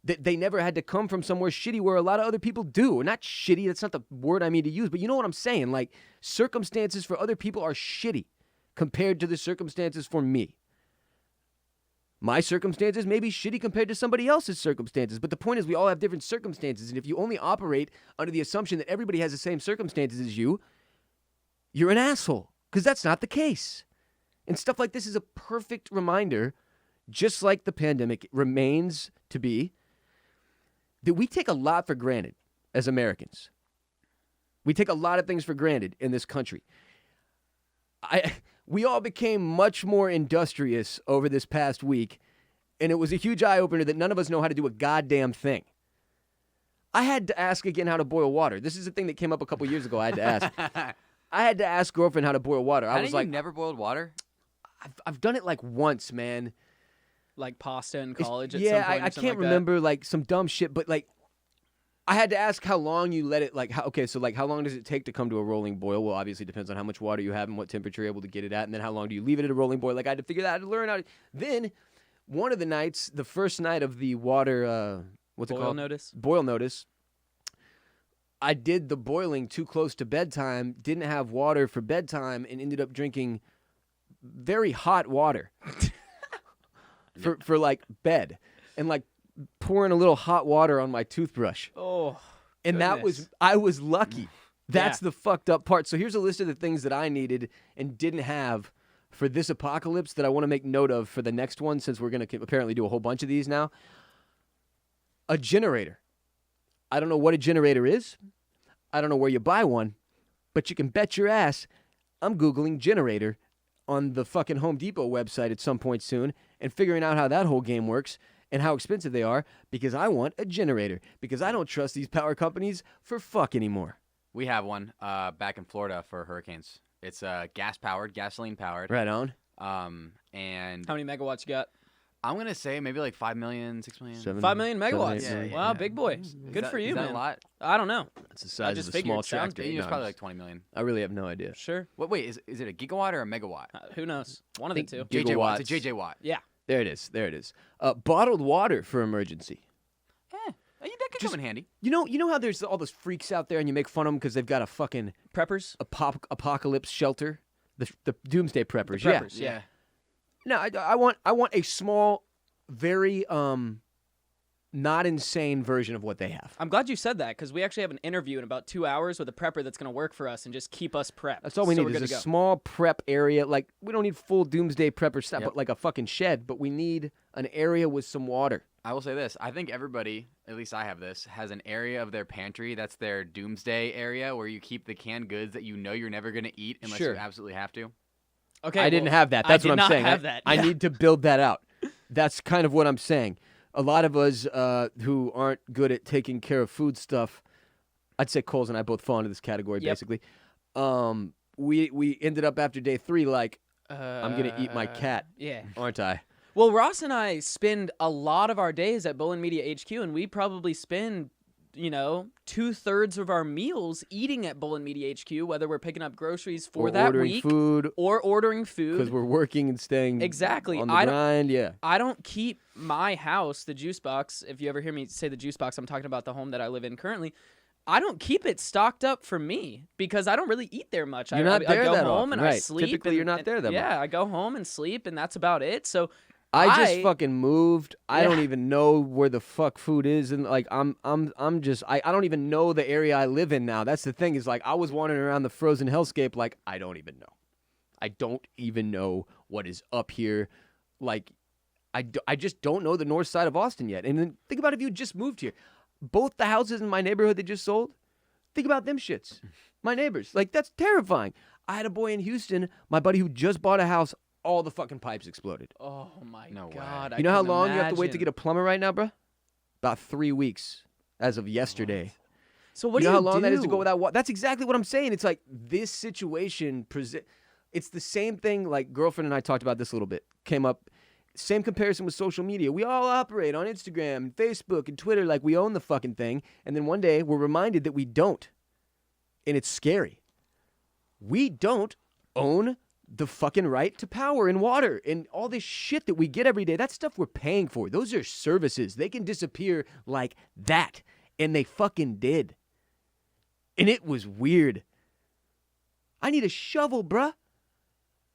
that they never had to come from somewhere shitty where a lot of other people do. Or not shitty, that's not the word I mean to use, but you know what I'm saying. Like, circumstances for other people are shitty compared to the circumstances for me. My circumstances may be shitty compared to somebody else's circumstances, but the point is we all have different circumstances, and if you only operate under the assumption that everybody has the same circumstances as you, you're an asshole, because that's not the case. And stuff like this is a perfect reminder, just like the pandemic remains to be, that we take a lot for granted as Americans. We take a lot of things for granted in this country. We all became much more industrious over this past week, and it was a huge eye-opener that none of us know how to do a goddamn thing. I had to ask again how to boil water. This is a thing that came up a couple years ago. I had to ask. I had to ask girlfriend how to boil water. I was like, you never boiled water? I've done it like once, man. Like pasta in college at yeah, some point I or something can't like remember like some dumb shit, but like I had to ask how long you let it, like, so like how long does it take to come to a rolling boil? Well, obviously it depends on how much water you have and what temperature you're able to get it at, and then how long do you leave it at a rolling boil? Like I had to figure that out, to learn how to. Then one of the nights, the first night of the water, what's Boil it called? notice? Boil notice. I did the boiling too close to bedtime, didn't have water for bedtime, and ended up drinking very hot water for like bed, and like pouring a little hot water on my toothbrush. Oh, and goodness. I was lucky. That's Yeah. the fucked up part. So here's a list of the things that I needed and didn't have for this apocalypse that I want to make note of for the next one, since we're going to apparently do a whole bunch of these now. A generator. I don't know what a generator is. I don't know where you buy one, but you can bet your ass I'm Googling generator on the fucking Home Depot website at some point soon and figuring out how that whole game works and how expensive they are, because I want a generator, because I don't trust these power companies for fuck anymore. We have one back in Florida for hurricanes. It's gas-powered, gasoline-powered. Right on. And How many megawatts you got? I'm going to say maybe like 5 million, 6 million. 5 million megawatts. Yeah, Wow, yeah. big boy. Good that- for you, is that man. a lot? I don't know. That's the size just of a figured small it sounds tractor. big. It's No, probably I'm like 20 million. I really have no idea. Sure. Wait, is it a gigawatt or a megawatt? Who knows? One of the two. JJ Watt. It's a Gigawatts. JJ Watt. Yeah. There it is. There it is. Bottled water for emergency. That could come in handy. You know how there's all those freaks out there and you make fun of them because they've got a fucking Preppers? apocalypse shelter? The doomsday preppers. The preppers, Yeah. No, I want a small, very not insane version of what they have. I'm glad you said that, because we actually have an interview in about 2 hours with a prepper that's going to work for us and just keep us prepped. That's all we So need we're is good a to go. small prep area. Like, we don't need full doomsday prepper stuff, Yep. but like a fucking shed. But we need an area with some water. I will say this. I think everybody, at least I have this, has an area of their pantry that's their doomsday area where you keep the canned goods that you know you're never going to eat unless Sure. you absolutely have to. Okay, I didn't well, have that. I That's did what I'm not saying. have that. I Yeah. need to build that out. That's kind of what I'm saying. A lot of us who aren't good at taking care of food stuff, I'd say Coles and I both fall into this category, Yep. basically. We ended up after day 3 like, I'm going to eat my cat, Yeah. aren't I? Well, Ross and I spend a lot of our days at Bolen Media HQ, and we probably spend, 2/3 of our meals eating at Bolen Media HQ, whether we're picking up groceries for Or that ordering week food or ordering because food. we're working and staying Exactly. on the I don't- grind. Yeah. I don't keep my house, the juice box. If you ever hear me say the juice box, I'm talking about the home that I live in currently. I don't keep it stocked up for me because I don't really eat there much. You're I not there go that home often, and I right. sleep. Typically, and- you're not and- there that Yeah, much. I go home and sleep, and that's about it. So I just fucking moved. I don't Yeah. even know where the fuck food is, and like I don't even know the area I live in now. That's the thing, is like I was wandering around the frozen hellscape like I don't even know. I don't even know what is up here. Like, I just don't know the north side of Austin yet. And then think about if you just moved here. Both the houses in my neighborhood that just sold, think about them shits. My neighbors. Like, that's terrifying. I had a boy in Houston, my buddy who just bought a house, all the fucking pipes exploded. Oh my No way. God! You know how long you have to wait to imagine. get a plumber right now, bro? About 3 weeks as of yesterday. So what You do know you how long that is to do? go without water? That's exactly what I'm saying. It's like this situation it's the same thing. Like, girlfriend and I talked about this a little bit. Came up, same comparison with social media. We all operate on Instagram and Facebook and Twitter like we own the fucking thing. And then one day we're reminded that we don't. And it's scary. We don't own the fucking right to power and water and all this shit that we get every day. That's stuff we're paying for. Those are services. They can disappear like that. And they fucking did. And it was weird. I need a shovel, bruh.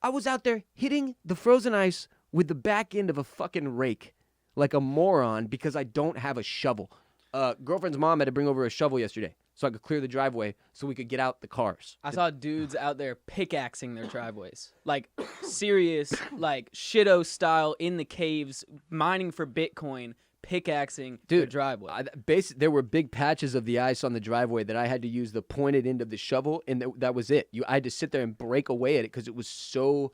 I was out there hitting the frozen ice with the back end of a fucking rake like a moron because I don't have a shovel. Girlfriend's mom had to bring over a shovel yesterday so I could clear the driveway so we could get out the cars. I saw dudes out there pickaxing their driveways, like serious, like Shido style in the caves, mining for Bitcoin, pickaxing their driveway. There were big patches of the ice on the driveway that I had to use the pointed end of the shovel, and that was it. I had to sit there and break away at it because it was so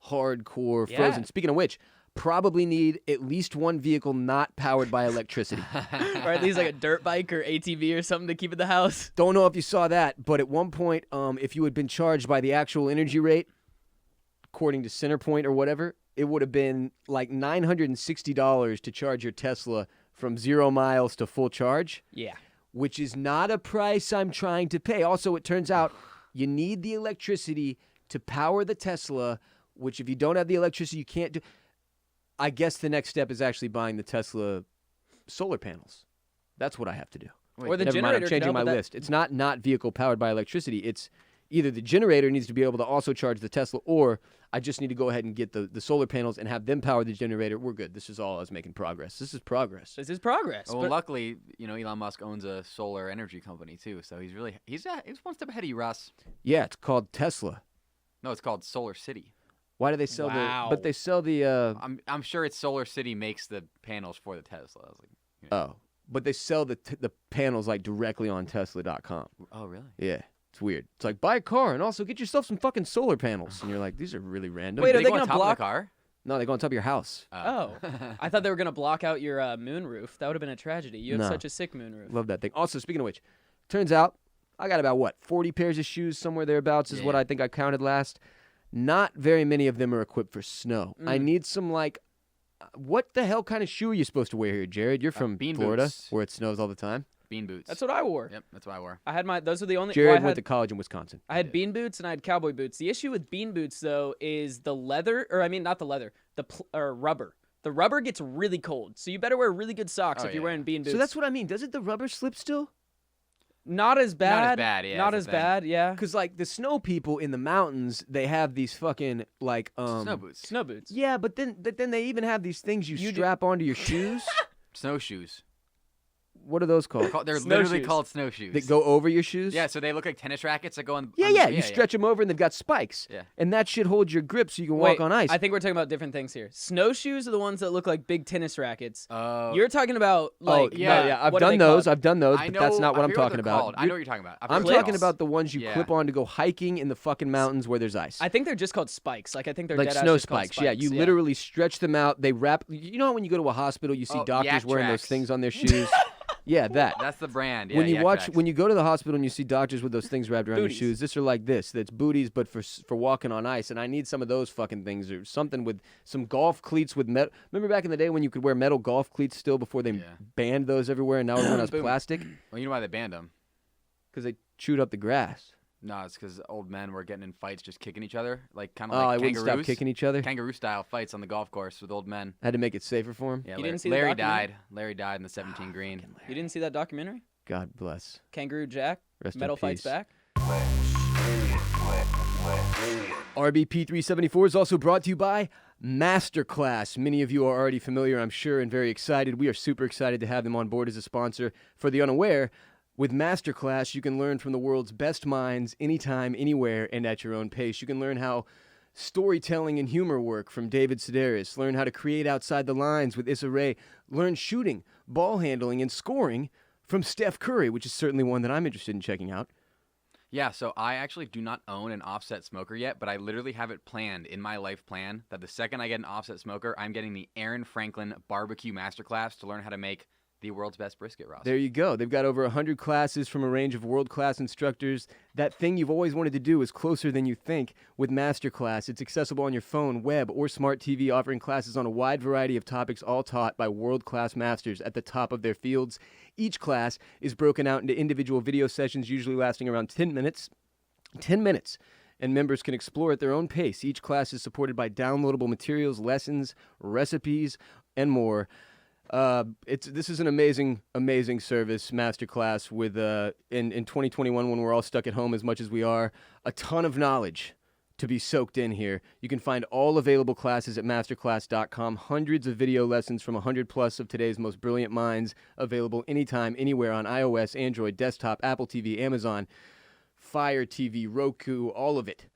hardcore Yeah. frozen. Speaking of which, probably need at least one vehicle not powered by electricity. Or at least like a dirt bike or ATV or something to keep at the house. Don't know if you saw that, but at one point, if you had been charged by the actual energy rate, according to Centerpoint or whatever, it would have been like $960 to charge your Tesla from 0 miles to full charge. Yeah. Which is not a price I'm trying to pay. Also, it turns out you need the electricity to power the Tesla, which if you don't have the electricity, you can't do. I guess the next step is actually buying the Tesla solar panels. That's what I have to do. Or the Never mind, generator I'm could changing help my with that. list. It's not vehicle powered by electricity. It's either the generator needs to be able to also charge the Tesla, or I just need to go ahead and get the solar panels and have them power the generator. We're good. This is all us making progress. This is progress. This is progress. Well, but luckily, Elon Musk owns a solar energy company too, so he's one step ahead of you, Russ. Yeah, it's called Tesla. No, it's called Solar City. Why do they sell Wow. but they sell the I'm sure it's Solar City makes the panels for the Tesla. I was like, but they sell the panels like directly on Tesla.com. oh really? Yeah, it's weird. It's like buy a car and also get yourself some fucking solar panels, and you're like, these are really random. Wait, Do are they go on gonna top block? of the car? No, they go on top of your house. Oh, I thought they were gonna block out your moonroof. That would have been a tragedy. You have No. such a sick moonroof. Love that thing. Also, speaking of which, turns out I got about 40 pairs of shoes somewhere thereabouts is what Yeah. I think I counted last. Not very many of them are equipped for snow. I need some what the hell kind of shoe are you supposed to wear here, Jared? You're from bean Florida, boots. where it snows all the time. Bean boots. That's what I wore. Yep, that's what I wore. I had those are the only. Jared well, I went had, to college in Wisconsin. I had bean boots and I had cowboy boots. The issue with bean boots though is the leather, or I mean not the leather, or rubber. The rubber gets really cold, so you better wear really good socks Oh, if you're yeah. wearing bean boots. So that's what I mean. Doesn't the rubber slip still? not as bad. bad, yeah, Not that's as the thing. bad. Yeah. Because the snow people in the mountains, they have these fucking Snow boots. Snow boots. Yeah, but then they even have these things you strap onto your shoes. Snowshoes. What are those called? They're Snowshoes. literally called snowshoes. That go over your shoes? Yeah, so they look like tennis rackets that go on. Yeah, on yeah. You stretch them over and they've got spikes. Yeah. And that shit holds your grip so you can Wait, walk on ice. I think we're talking about different things here. Snowshoes are the ones that look like big tennis rackets. Oh. You're talking about yeah. I've what are done they those. called? I've done those, I but know, that's not what I I'm forget talking they're about. called. I know what you're talking about. I'm Clips. talking about the ones you Yeah. clip on to go hiking in the fucking mountains where there's ice. I think they're just called spikes. Like I think they're Like dead-ass snow just called spikes. Yeah, you spikes. literally stretch them out. They wrap. You know how when you go to a hospital, you see Oh, doctors Yak wearing those Tracks. things on their shoes? Yeah, that. That's the brand. Yeah, when you Yak watch, Tracks. when you go to the hospital and you see doctors with those things wrapped around Booties. your shoes, this are like this. That's booties, but for walking on ice. And I need some of those fucking things, or something with some golf cleats with metal. Remember back in the day when you could wear metal golf cleats still before they banned those everywhere, and now everyone has Boom. plastic Well, you know why they banned them? because they chewed up the grass. No, it's because old men were getting in fights, just kicking each other, like kind of Oh, I like wouldn't kangaroos. stop kicking each other. Kangaroo style fights on the golf course with old men. Had to make it safer for him. Yeah, You Larry, didn't see the Larry documentary? died. Larry died in the 17 green. You didn't see that documentary? God bless. Kangaroo Jack. Rest in Metal fights peace. back. RBP 374 is also brought to you by Masterclass. Many of you are already familiar, I'm sure, and very excited. We are super excited to have them on board as a sponsor. For the unaware, with Masterclass, you can learn from the world's best minds anytime, anywhere, and at your own pace. You can learn how storytelling and humor work from David Sedaris. Learn how to create outside the lines with Issa Rae. Learn shooting, ball handling, and scoring from Steph Curry, which is certainly one that I'm interested in checking out. Yeah, so I actually do not own an offset smoker yet, but I literally have it planned in my life plan that the second I get an offset smoker, I'm getting the Aaron Franklin Barbecue Masterclass to learn how to make the world's best brisket, Ross. There you go. They've got over 100 classes from a range of world-class instructors. That thing you've always wanted to do is closer than you think with Masterclass. It's accessible on your phone, web, or smart TV, offering classes on a wide variety of topics, all taught by world-class masters at the top of their fields. Each class is broken out into individual video sessions, usually lasting around 10 minutes. 10 minutes. And members can explore at their own pace. Each class is supported by downloadable materials, lessons, recipes, and more. This is an amazing service, Masterclass, with in 2021 when we're all stuck at home as much as we are, a ton of knowledge to be soaked in here. You can find all available classes at masterclass.com. Hundreds of video lessons from 100 plus of today's most brilliant minds, available anytime, anywhere on iOS, Android, desktop, Apple TV, Amazon, Fire TV, Roku, all of it.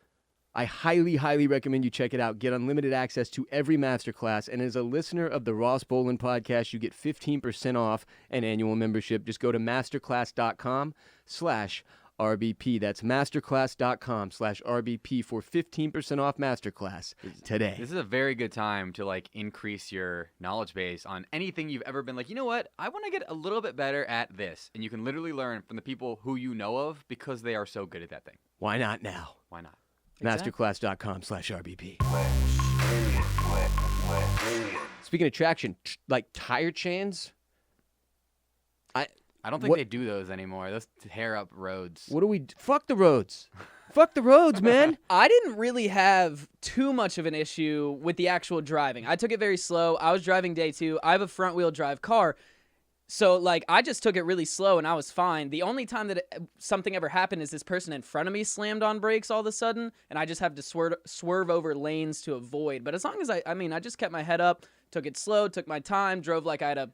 I highly, highly recommend you check it out. Get unlimited access to every masterclass. And as a listener of the Ross Bolen podcast, you get 15% off an annual membership. Just go to masterclass.com/RBP. That's masterclass.com/RBP for 15% off masterclass today. This is a very good time to increase your knowledge base on anything you've ever been like, you know what? I want to get a little bit better at this. And you can literally learn from the people who you know of because they are so good at that thing. Why not now? Why not? Masterclass.com/RBP. Speaking of traction, like tire chains, I don't think they do those anymore. Those tear up roads. What do we fuck the roads? Fuck the roads, man. I didn't really have too much of an issue with the actual driving. I took it very slow. I was driving day 2. I have a front wheel drive car. So, I just took it really slow, and I was fine. The only time that something ever happened is this person in front of me slammed on brakes all of a sudden, and I just have to swerve over lanes to avoid. But as long as I just kept my head up, took it slow, took my time, drove like I had a,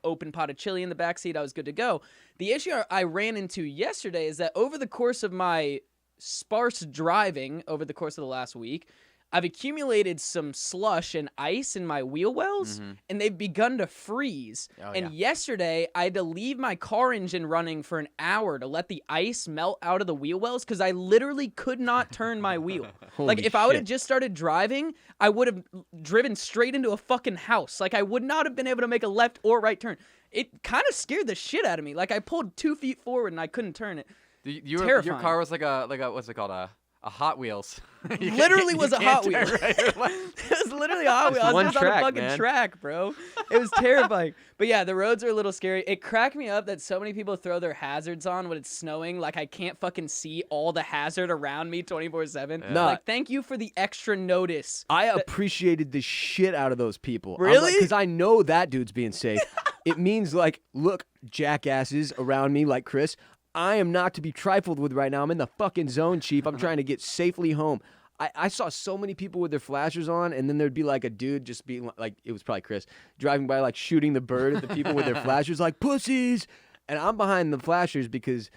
open pot of chili in the backseat, I was good to go. The issue I ran into yesterday is that over the course of my sparse driving over the course of the last week, I've accumulated some slush and ice in my wheel wells, and they've begun to freeze. Yesterday, I had to leave my car engine running for an hour to let the ice melt out of the wheel wells because I literally could not turn my wheel. If I would have just started driving, I would have driven straight into a fucking house. I would not have been able to make a left or right turn. It kind of scared the shit out of me. I pulled 2 feet forward and I couldn't turn it. Your car was like a what's it called? A Hot Wheels. Literally was a Hot Wheels. Right. It was literally a Hot Wheels. I was just on a fucking track, bro. It was terrifying. But yeah, the roads are a little scary. It cracked me up that so many people throw their hazards on when it's snowing. I can't fucking see all the hazard around me 24/7. No. Thank you for the extra notice. I appreciated the shit out of those people. Really? Because I know that dude's being safe. It means look, jackasses around me like Chris, I am not to be trifled with right now. I'm in the fucking zone, Chief. I'm trying to get safely home. I saw so many people with their flashers on, and then there'd be a dude just being it was probably Chris, driving by shooting the bird at the people with their flashers like pussies. And I'm behind the flashers because,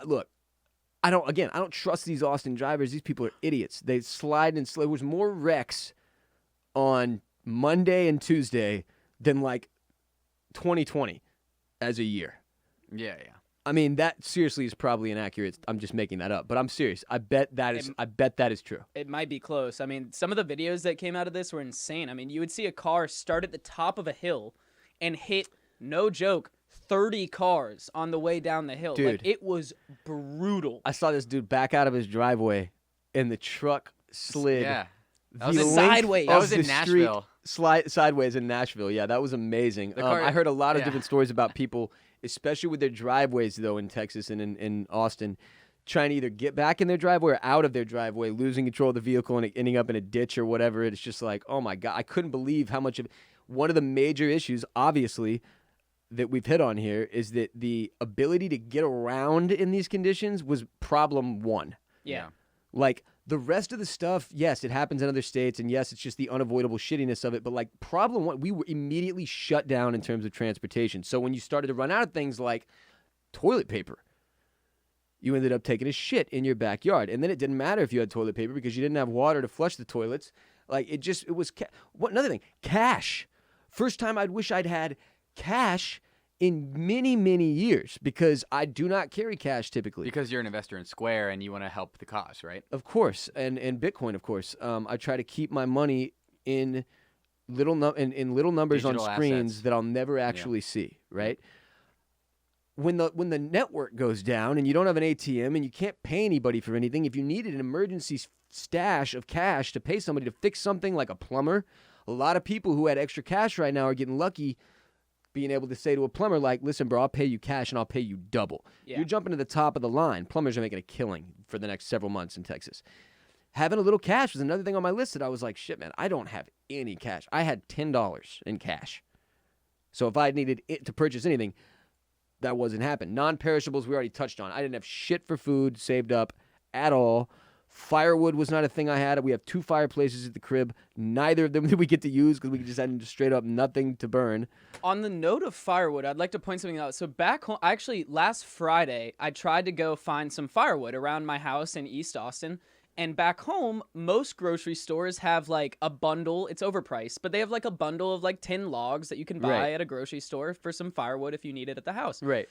look, I don't trust these Austin drivers. These people are idiots. They slide and slide. There was more wrecks on Monday and Tuesday than 2020 as a year. Yeah. I mean, that seriously is probably inaccurate. I'm just making that up, but I'm serious. I bet that is true. It might be close. I mean, some of the videos that came out of this were insane. I mean, you would see a car start at the top of a hill and hit, no joke, 30 cars on the way down the hill. Dude, it was brutal. I saw this dude back out of his driveway, and the truck slid. Yeah. That was sideways. That was in Nashville. Sideways in Nashville. Yeah, that was amazing. I heard a lot of different stories about people, especially with their driveways, though, in Texas and in Austin, trying to either get back in their driveway or out of their driveway, losing control of the vehicle and ending up in a ditch or whatever. It's just oh, my God. I couldn't believe how much of one of the major issues, obviously, that we've hit on here is that the ability to get around in these conditions was problem 1. Yeah. The rest of the stuff, yes, it happens in other states, and yes, it's just the unavoidable shittiness of it, but problem 1, we were immediately shut down in terms of transportation. So when you started to run out of things like toilet paper, you ended up taking a shit in your backyard. And then it didn't matter if you had toilet paper because you didn't have water to flush the toilets. Like, it was, another thing, cash. First time I'd wish I'd had cash in many, many years because I do not carry cash typically. Because you're an investor in Square and you want to help the cause, right? Of course. And Bitcoin, of course. I try to keep my money in little numbers Digital on screens assets that I'll never actually see, right? When the network goes down and you don't have an ATM and you can't pay anybody for anything, if you needed an emergency stash of cash to pay somebody to fix something like a plumber, a lot of people who had extra cash right now are getting lucky being able to say to a plumber, like, listen, bro, I'll pay you cash and I'll pay you double. Yeah. You're jumping to the top of the line. Plumbers are making a killing for the next several months in Texas. Having a little cash was another thing on my list that I was like, shit, man, I don't have any cash. I had $10 in cash. So if I needed it to purchase anything, that wasn't happening. Non-perishables we already touched on. I didn't have shit for food saved up at all. Firewood was not a thing I had. We have 2 fireplaces at the crib. Neither of them did we get to use because we just had straight up nothing to burn. On the note of firewood, I'd like to point something out. So back home, actually last Friday, I tried to go find some firewood around my house in East Austin. And back home, most grocery stores have like a bundle. It's overpriced, but they have like a bundle of like 10 logs that you can buy Right. at a grocery store for some firewood if you need it at the house. Right.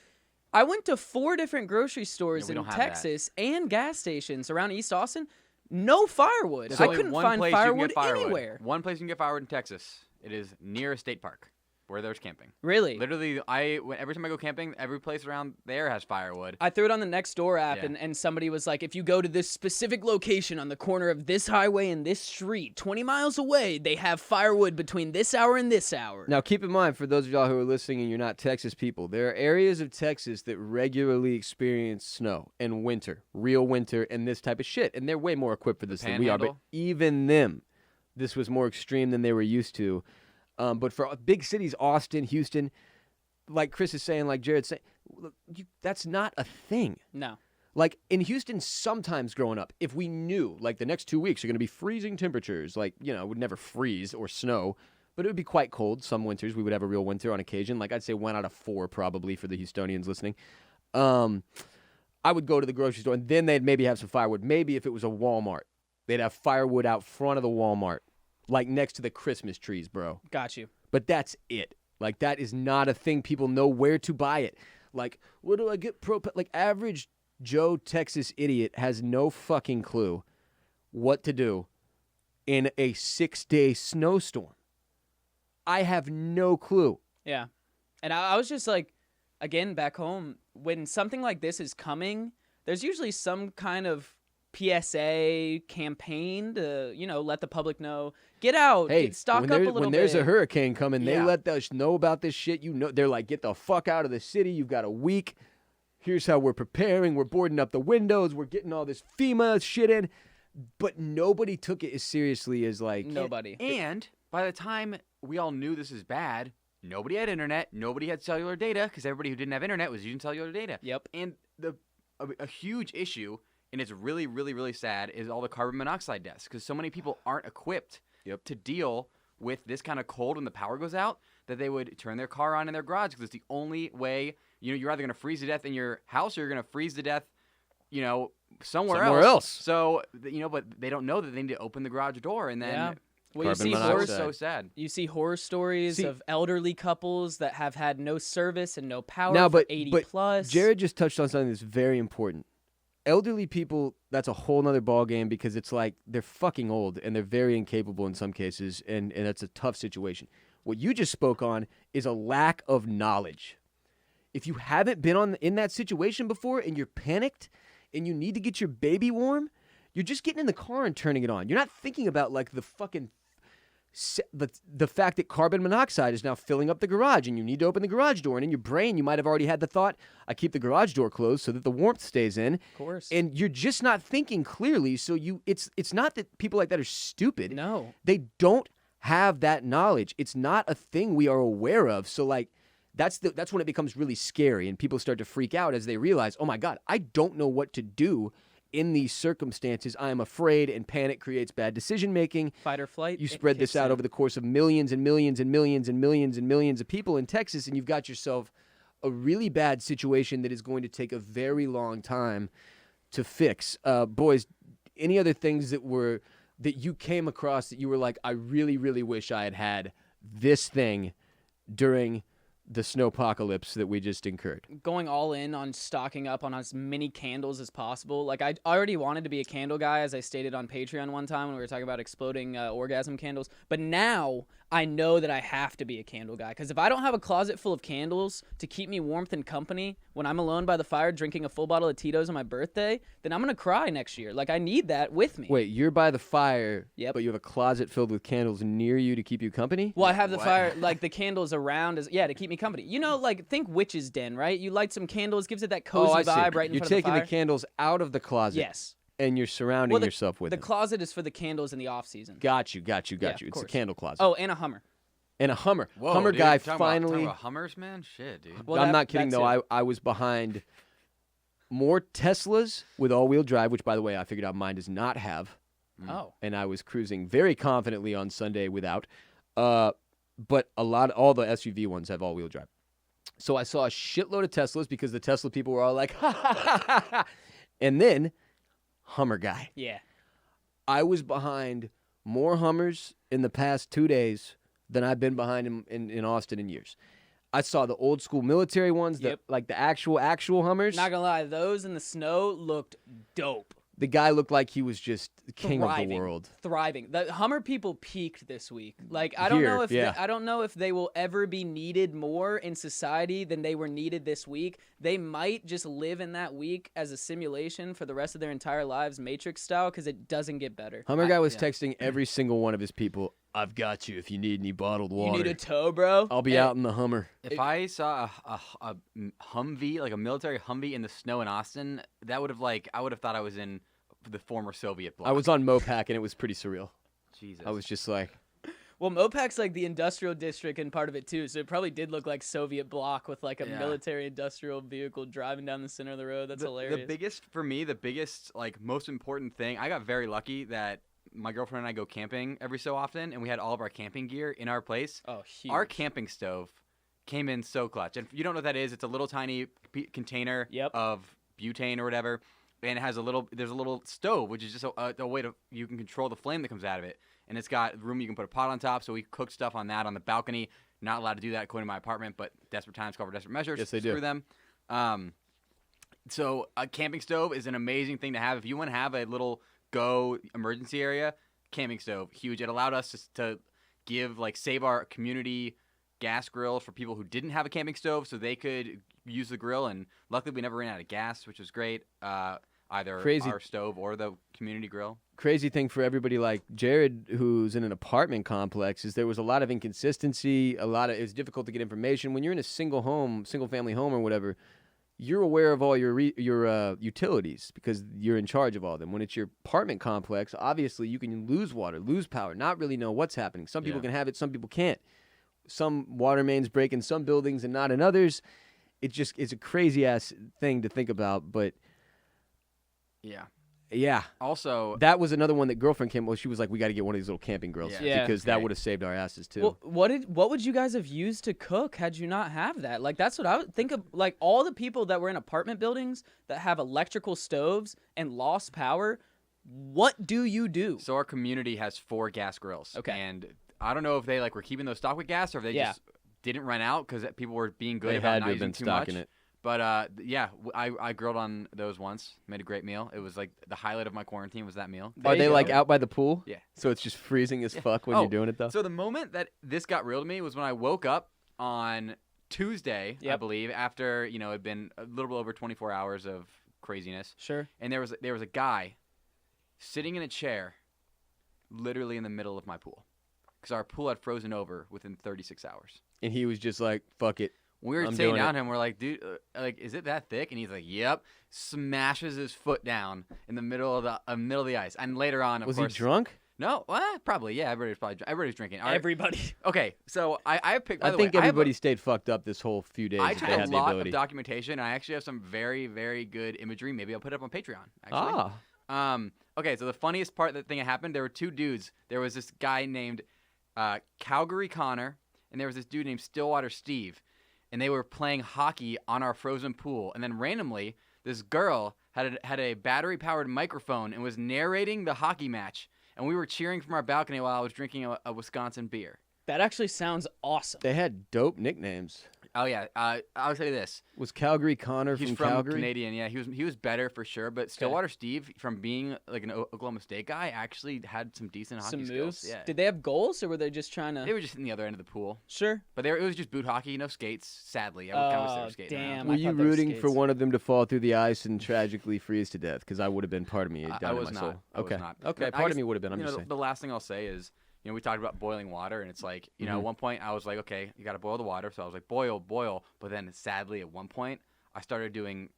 I went to 4 different grocery stores we in don't have Texas and gas stations around East Austin. No firewood. There's I only couldn't one find place you can firewood get firewood. anywhere. One place you can get firewood in Texas. It is near a state park where there's camping. Really? Literally, every time I go camping, every place around there has firewood. I threw it on the Nextdoor app, Yeah. and somebody was like, if you go to this specific location on the corner of this highway and this street, 20 miles away, they have firewood between this hour and this hour. Now, keep in mind, for those of y'all who are listening and you're not Texas people, there are areas of Texas that regularly experience snow and winter, real winter, and this type of shit. And they're way more equipped for this than we are. But Panhandle? even them, this was more extreme than they were used to. But for big cities, Austin, Houston, like Chris is saying, like Jared's saying, look, that's not a thing. No. Like in Houston, sometimes growing up, if we knew like the next 2 weeks are going to be freezing temperatures, like, you know, it would never freeze or snow, but it would be quite cold. Some winters we would have a real winter on occasion. Like I'd say 1 out of 4 probably for the Houstonians listening. I would go to the grocery store and then they'd maybe have some firewood. Maybe if it was a Walmart, they'd have firewood out front of the Walmart, like next to the Christmas trees, bro. Got you. But that's it. Like, that is not a thing. People know where to buy it. Like, where do I get like, average Joe Texas idiot has no fucking clue what to do in a 6-day snowstorm. I have no clue. Yeah. And I was just like, again, back home, when something like this is coming, there's usually some kind of PSA campaign to, you know, let the public know, get out, Hey, stock when up a there's, little when bit. there's a hurricane coming, they Yeah. let us know about this shit. You know, they're like, get the fuck out of the city. You've got a week. Here's how we're preparing. We're boarding up the windows. We're getting all this FEMA shit in. But nobody took it as seriously as like Nobody. And by the time we all knew this is bad, nobody had internet, nobody had cellular data, because everybody who didn't have internet was using cellular data. Yep. And a huge issue, and it's really, really, really sad, is all the carbon monoxide deaths, because so many people aren't equipped to deal with this kind of cold when the power goes out, that they would turn their car on in their garage, because it's the only way, you know, you're either going to freeze to death in your house or you're going to freeze to death, you know, somewhere else. So, you know, but they don't know that they need to open the garage door, and then Yeah. Well, you Carbon see monoxide. horror, it's so sad. you see horror stories of elderly couples that have had no service and no power Now, for but 80 but plus. Jared just touched on something that's very important. Elderly people, that's a whole nother ballgame because it's like they're fucking old and they're very incapable in some cases, and that's a tough situation. What you just spoke on is a lack of knowledge. If you haven't been in that situation before and you're panicked and you need to get your baby warm, you're just getting in the car and turning it on. You're not thinking about like the fucking the fact that carbon monoxide is now filling up the garage and you need to open the garage door, and in your brain you might have already had the thought, I keep the garage door closed so that the warmth stays in. Of course. And you're just not thinking clearly, so it's not that people like that are stupid. No. They don't have that knowledge. It's not a thing we are aware of. So like that's when it becomes really scary and people start to freak out as they realize, "Oh my god, I don't know what to do in these circumstances. I am afraid," and panic creates bad decision making. Fight or flight. You it spread this kicks out in. over the course of millions and millions and millions and millions and millions of people in Texas, and you've got yourself a really bad situation that is going to take a very long time to fix. Boys, any other things that you came across that you were like, I really, really wish I had this thing during the snowpocalypse that we just incurred? Going all in on stocking up on as many candles as possible. Like, I already wanted to be a candle guy, as I stated on Patreon one time when we were talking about exploding orgasm candles. But now I know that I have to be a candle guy, because if I don't have a closet full of candles to keep me warmth and company when I'm alone by the fire drinking a full bottle of Tito's on my birthday, then I'm going to cry next year. Like, I need that with me. Wait, you're by the fire, Yep. but you have a closet filled with candles near you to keep you company? Well, I have the fire, like the candles around, to keep me company. You know, like, think Witch's Den, right? You light some candles, gives it that cozy I see. vibe right in You're front of the taking fire. the candles out of the closet. Yes. And you're surrounding yourself with the them. closet is for the candles in the off season. Got you. Yeah, It's a course. candle closet. Oh, and a Hummer. And a Hummer. Whoa, Hummer dude, guy talking finally. about Hummers, man. Shit, dude. Well, I'm that- not kidding that though. too. I was behind more Teslas with all-wheel drive, which by the way I figured out mine does not have, Oh. and I was cruising very confidently on Sunday without. But all the SUV ones have all-wheel drive. So I saw a shitload of Teslas because the Tesla people were all like, ha ha ha ha, ha. And then Hummer guy. Yeah. I was behind more Hummers in the past 2 days than I've been behind in Austin in years. I saw the old school military ones, Yep. like the actual Hummers. Not gonna lie, those in the snow looked dope. The guy looked like he was just the king of the Thriving. world. Thriving. The Hummer people peaked this week. Like, I don't know if yeah. they will ever be needed more in society than they were needed this week. They might just live in that week as a simulation for the rest of their entire lives, Matrix style, because it doesn't get better. Hummer guy was texting every single one of his people, I've got you if you need any bottled You water. need a tow, bro? I'll be Hey, out in the Hummer. If I saw a Humvee, like a military Humvee in the snow in Austin, I would have thought I was in the former Soviet bloc. I was on Mopac and it was pretty surreal. Jesus. I was just like, Well, Mopac's like the industrial district and part of it too, so it probably did look like Soviet bloc with like a military industrial vehicle driving down the center of the road. That's hilarious. The biggest, like, most important thing, I got very lucky that my girlfriend and I go camping every so often, and we had all of our camping gear in our place. Oh, huge. Our camping stove came in so clutch. And if you don't know what that is, it's a little tiny container of butane or whatever, and it has there's a little stove, which is just a way you can control the flame that comes out of it. And it's got room you can put a pot on top, so we cook stuff on that on the balcony. Not allowed to do that according to my apartment, but desperate times call for desperate measures. Yes, they Screw do. them. So a camping stove is an amazing thing to have. If you want to have a little emergency area, camping stove, huge. It allowed us to save our community gas grill for people who didn't have a camping stove, so they could use the grill. And luckily, we never ran out of gas, which was great. Either Crazy. our stove or the community grill. Crazy thing for everybody like Jared, who's in an apartment complex, is there was a lot of inconsistency. It was difficult to get information. When you're in a single family home or whatever, you're aware of all your utilities because you're in charge of all of them. When it's your apartment complex, obviously you can lose water, lose power, not really know what's happening. Some people can have it, some people can't. Some water mains break in some buildings and not in others. It's a crazy ass thing to think about, but yeah. Also, That was another one that girlfriend came. Well, she was like, "We got to get one of these little camping grills Yeah. because that Right. would have saved our asses too." Well, what would you guys have used to cook had you not have that? Like, that's what I would think of. Like, all the people that were in apartment buildings that have electrical stoves and lost power, what do you do? so our community has 4 gas grills. Okay. And I don't know if they were keeping those stocked with gas or if they just didn't run out because people were being good They about had not to have using been too much. stocking it. But I grilled on those once. Made a great meal. It was like the highlight of my quarantine was that meal. Are There they you like go. out by the pool? Yeah. So it's just freezing as fuck when Oh, you're doing it though. So the moment that this got real to me was when I woke up on Tuesday, I Yep. believe, after it'd been a little bit over 24 hours of craziness, Sure. and there was a guy sitting in a chair, literally in the middle of my pool, because our pool had frozen over within 36 hours. And he was just like, "Fuck it." We were I'm sitting doing down it. to him. We're like, dude, is it that thick? And he's like, yep. Smashes his foot down in the middle of the ice. And later on, of Was course, he drunk? No, probably. Yeah, everybody's drinking. Everybody. Okay, so I picked. By I the think way, everybody stayed fucked up this whole few days. I if took they a had the lot ability. of documentation, and I actually have some very, very good imagery. Maybe I'll put it up on Patreon. Actually. Okay, so the funniest part that happened, there were 2 dudes. There was this guy named Calgary Connor, and there was this dude named Stillwater Steve. and they were playing hockey on our frozen pool. And then randomly, this girl had a battery-powered microphone and was narrating the hockey match. And we were cheering from our balcony while I was drinking a Wisconsin beer. That actually sounds awesome. They had dope nicknames. Oh yeah, I'll say this: Was Calgary Connor he's from Calgary? Canadian. Yeah, he was better for sure. But Stillwater Steve, from being like an Oklahoma State guy, actually had some decent hockey Some moves. skills. Yeah, Did they have goals, or were they just trying to? they were just in the other end of the pool. Sure. But it was just boot hockey, no skates. Sadly, I wish they were skating. around. damn. Were I you thought they were rooting for skates. one of them to fall through the ice and tragically freeze to death? Because I would have been part of me. I down in was my not. soul. I was Okay. not. Okay. I Part of guess, me would have been. I'm you just know, saying. the last thing I'll say is, we talked about boiling water, and it's like, at one point I was like, okay, you got to boil the water. So I was like, boil. But then sadly, at one point, I started doing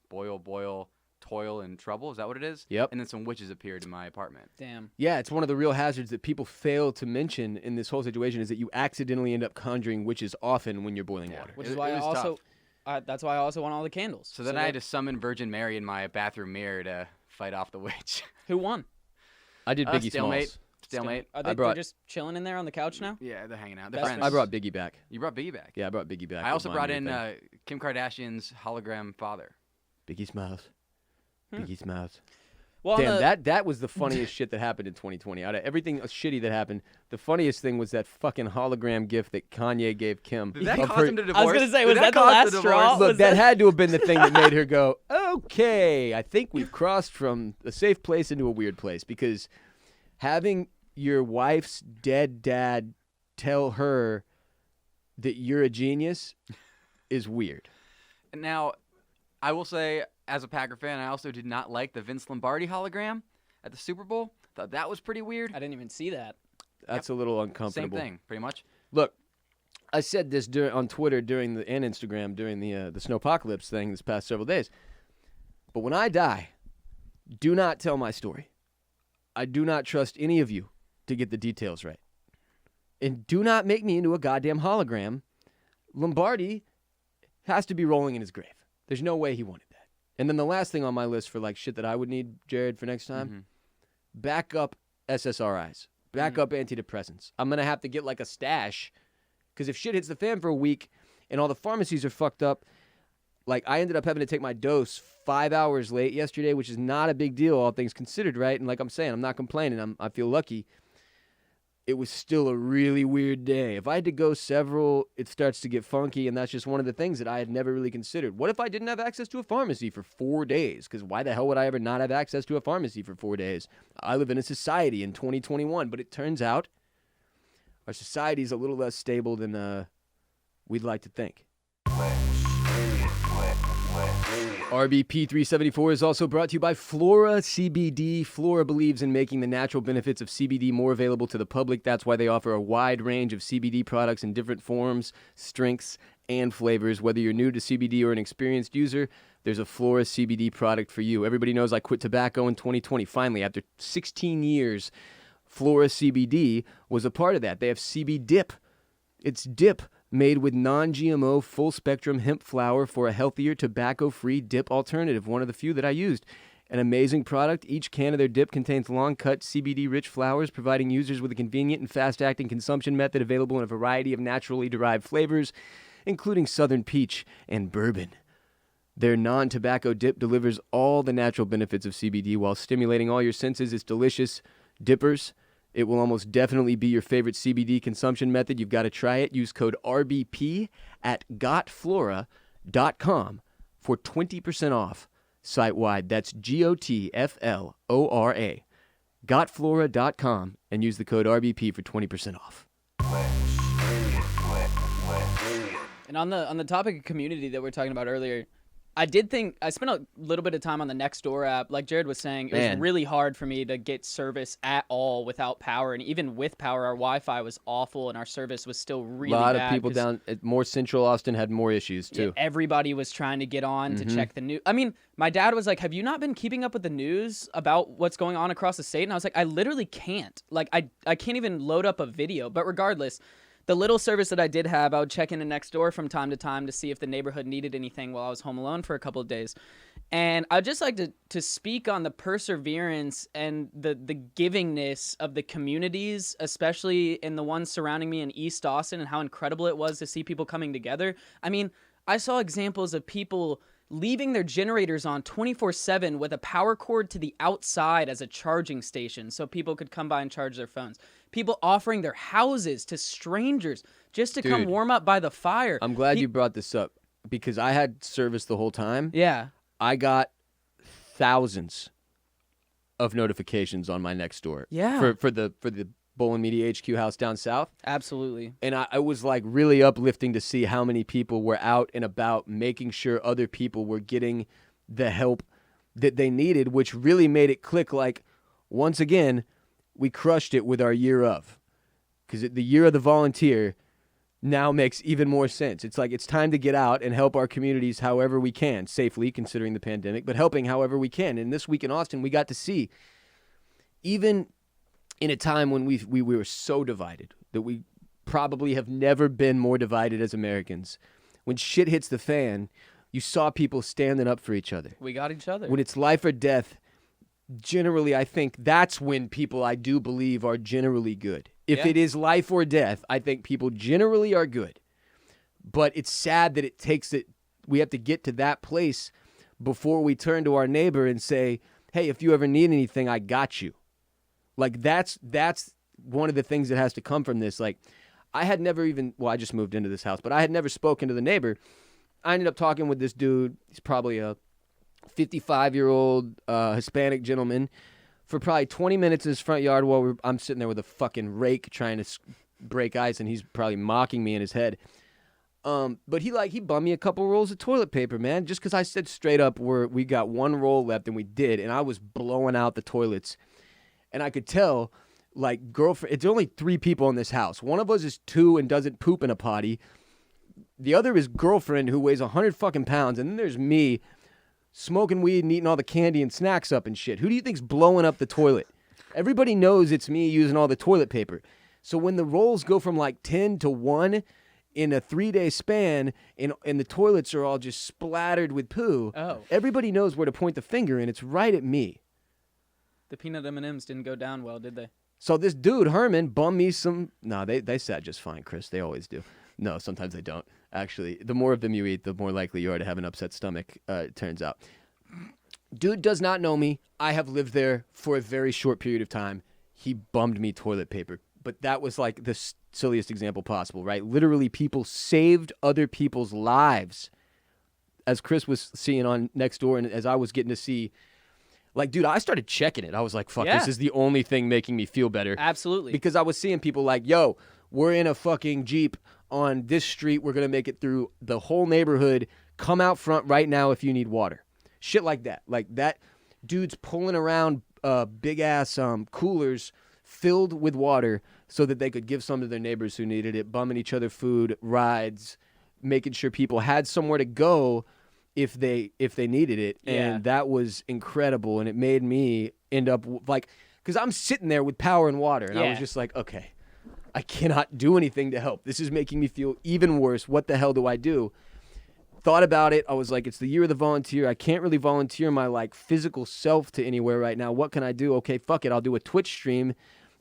boil, toil, and trouble. Is that what it is? Yep. And then some witches appeared in my apartment. Damn. Yeah, it's one of the real hazards that people fail to mention in this whole situation is that you accidentally end up conjuring witches often when you're boiling water. Which It- is why it I was also. tough. That's why I also want all the candles. So then I had to summon Virgin Mary in my bathroom mirror to fight off the witch. Who won? I did Biggie Stalemate. Smalls. Stalemate. Are I they brought- they're just chilling in there on the couch now? Yeah, they're hanging out. They're Best friends. I brought Biggie back. You brought Biggie back. Yeah, I brought Biggie back. I with also my brought new in thing. Kim Kardashian's hologram father. Biggie Smiles. Biggie Smiles. Well, on Damn, the- that was the funniest shit that happened in 2020. Out of everything shitty that happened, the funniest thing was that fucking hologram gift that Kanye gave Kim. Did that of cause her- him to divorce? I was gonna say, Did was that the cause last divorce? straw? Look, Was that that- had to have been the thing that made her go, okay, I think we've crossed from a safe place into a weird place, because having your wife's dead dad tell her that you're a genius is weird. Now, I will say, as a Packer fan, I also did not like the Vince Lombardi hologram at the Super Bowl. Thought that was pretty weird. I didn't even see that. That's a little Same uncomfortable. thing, pretty much. Look, I said this on Twitter and Instagram during the Snowpocalypse thing this past several days. But when I die, do not tell my story. I do not trust any of you to get the details right. And do not make me into a goddamn hologram. Lombardi has to be rolling in his grave. There's no way he wanted that. And then the last thing on my list for like shit that I would need, Jared, for next time, back up SSRIs. Back up antidepressants. I'm going to have to get like a stash, because if shit hits the fan for a week and all the pharmacies are fucked up, like I ended up having to take my dose 5 hours late yesterday, which is not a big deal, all things considered, right? And like I'm saying, I'm not complaining. I feel lucky. It was still a really weird day. If I had to go several, it starts to get funky, and that's just one of the things that I had never really considered. What if I didn't have access to a pharmacy for 4 days? Because why the hell would I ever not have access to a pharmacy for 4 days? I live in a society in 2021, but it turns out our society is a little less stable than we'd like to think. RBP 374 is also brought to you by Flora CBD. Flora believes in making the natural benefits of CBD more available to the public. That's why they offer a wide range of CBD products in different forms, strengths, and flavors. Whether you're new to CBD or an experienced user, there's a Flora CBD product for you. Everybody knows I quit tobacco in 2020. Finally, after 16 years, Flora CBD was a part of that. They have CB Dip. It's dip made with non-GMO full-spectrum hemp flower for a healthier tobacco-free dip alternative, one of the few that I used. An amazing product. Each can of their dip contains long-cut CBD-rich flowers, providing users with a convenient and fast-acting consumption method available in a variety of naturally derived flavors, including southern peach and bourbon. Their non-tobacco dip delivers all the natural benefits of CBD while stimulating all your senses. It's delicious. Dippers. It will almost definitely be your favorite CBD consumption method. You've got to try it. Use code RBP at gotflora.com for 20% off site-wide. That's GOTFLORA. Gotflora.com and use the code RBP for 20% off. And on the topic of community that we were talking about earlier, I spent a little bit of time on the Nextdoor app. Like Jared was saying, it was really hard for me to get service at all without power. And even with power, our Wi-Fi was awful and our service was still really bad. A lot of people down at more central Austin had more issues too. Yeah, everybody was trying to get on to check the news. I mean, my dad was like, have you not been keeping up with the news about what's going on across the state? And I was like, I literally can't. Like, I can't even load up a video. But regardless, the little service that I did have, I would check into Nextdoor from time to time to see if the neighborhood needed anything while I was home alone for a couple of days. And I'd just like to speak on the perseverance and the givingness of the communities, especially in the ones surrounding me in East Austin, and how incredible it was to see people coming together. I mean, I saw examples of people leaving their generators on 24/7 with a power cord to the outside as a charging station so people could come by and charge their phones. People offering their houses to strangers just to come Dude, warm up by the fire. I'm glad you brought this up because I had service the whole time. Yeah. I got thousands of notifications on my Nextdoor. Yeah. For the Bolen Media HQ house down south. Absolutely. And I was like really uplifting to see how many people were out and about making sure other people were getting the help that they needed, which really made it click. Like, once again, we crushed it with our year of. Because the year of the volunteer now makes even more sense. It's like it's time to get out and help our communities however we can, safely considering the pandemic, but helping however we can. And this week in Austin, we got to see, even in a time when we were so divided, that we probably have never been more divided as Americans. When shit hits the fan, you saw people standing up for each other. We got each other. When it's life or death, generally I think that's when people, I do believe, are generally good. If Yeah. it is life or death, I think people generally are good. But it's sad that it takes it, we have to get to that place before we turn to our neighbor and say, hey, if you ever need anything, I got you. Like, that's one of the things that has to come from this. Like, I had never even, well, I just moved into this house, but I had never spoken to the neighbor. I ended up talking with this dude. He's probably a 55-year-old Hispanic gentleman for probably 20 minutes in his front yard while I'm sitting there with a fucking rake trying to break ice, and he's probably mocking me in his head. But he bummed me a couple rolls of toilet paper, man, just because I said straight up we got one roll left, and we did, and I was blowing out the toilets. And I could tell, like, girlfriend, it's only 3 people in this house. One of us is 2 and doesn't poop in a potty. The other is girlfriend, who weighs 100 fucking pounds. And then there's me smoking weed and eating all the candy and snacks up and shit. Who do you think's blowing up the toilet? Everybody knows it's me using all the toilet paper. So when the rolls go from like 10 to 1 in a 3-day span and the toilets are all just splattered with poo, everybody knows where to point the finger, and it's right at me. The peanut M&Ms didn't go down well, did they? So this dude, Herman, bummed me some... No, they sat just fine, Chris. They always do. No, sometimes they don't. Actually, the more of them you eat, the more likely you are to have an upset stomach, it turns out. Dude does not know me. I have lived there for a very short period of time. He bummed me toilet paper. But that was like the silliest example possible, right? Literally, people saved other people's lives. As Chris was seeing on Nextdoor, and as I was getting to see... Like, dude, I started checking it. I was like, fuck, this is the only thing making me feel better. Absolutely. Because I was seeing people like, yo, we're in a fucking Jeep on this street. We're going to make it through the whole neighborhood. Come out front right now if you need water. Shit like that. Like that dude's pulling around big-ass coolers filled with water so that they could give some to their neighbors who needed it, bumming each other food, rides, making sure people had somewhere to go if they needed it. And that was incredible, and it made me end up like, because I'm sitting there with power and water, and I was just like, okay, I cannot do anything to help. This is making me feel even worse. What the hell do I do? Thought about it. I was like, it's the year of the volunteer. I can't really volunteer my like physical self to anywhere right now. What can I do? Okay, fuck it. I'll do a Twitch stream.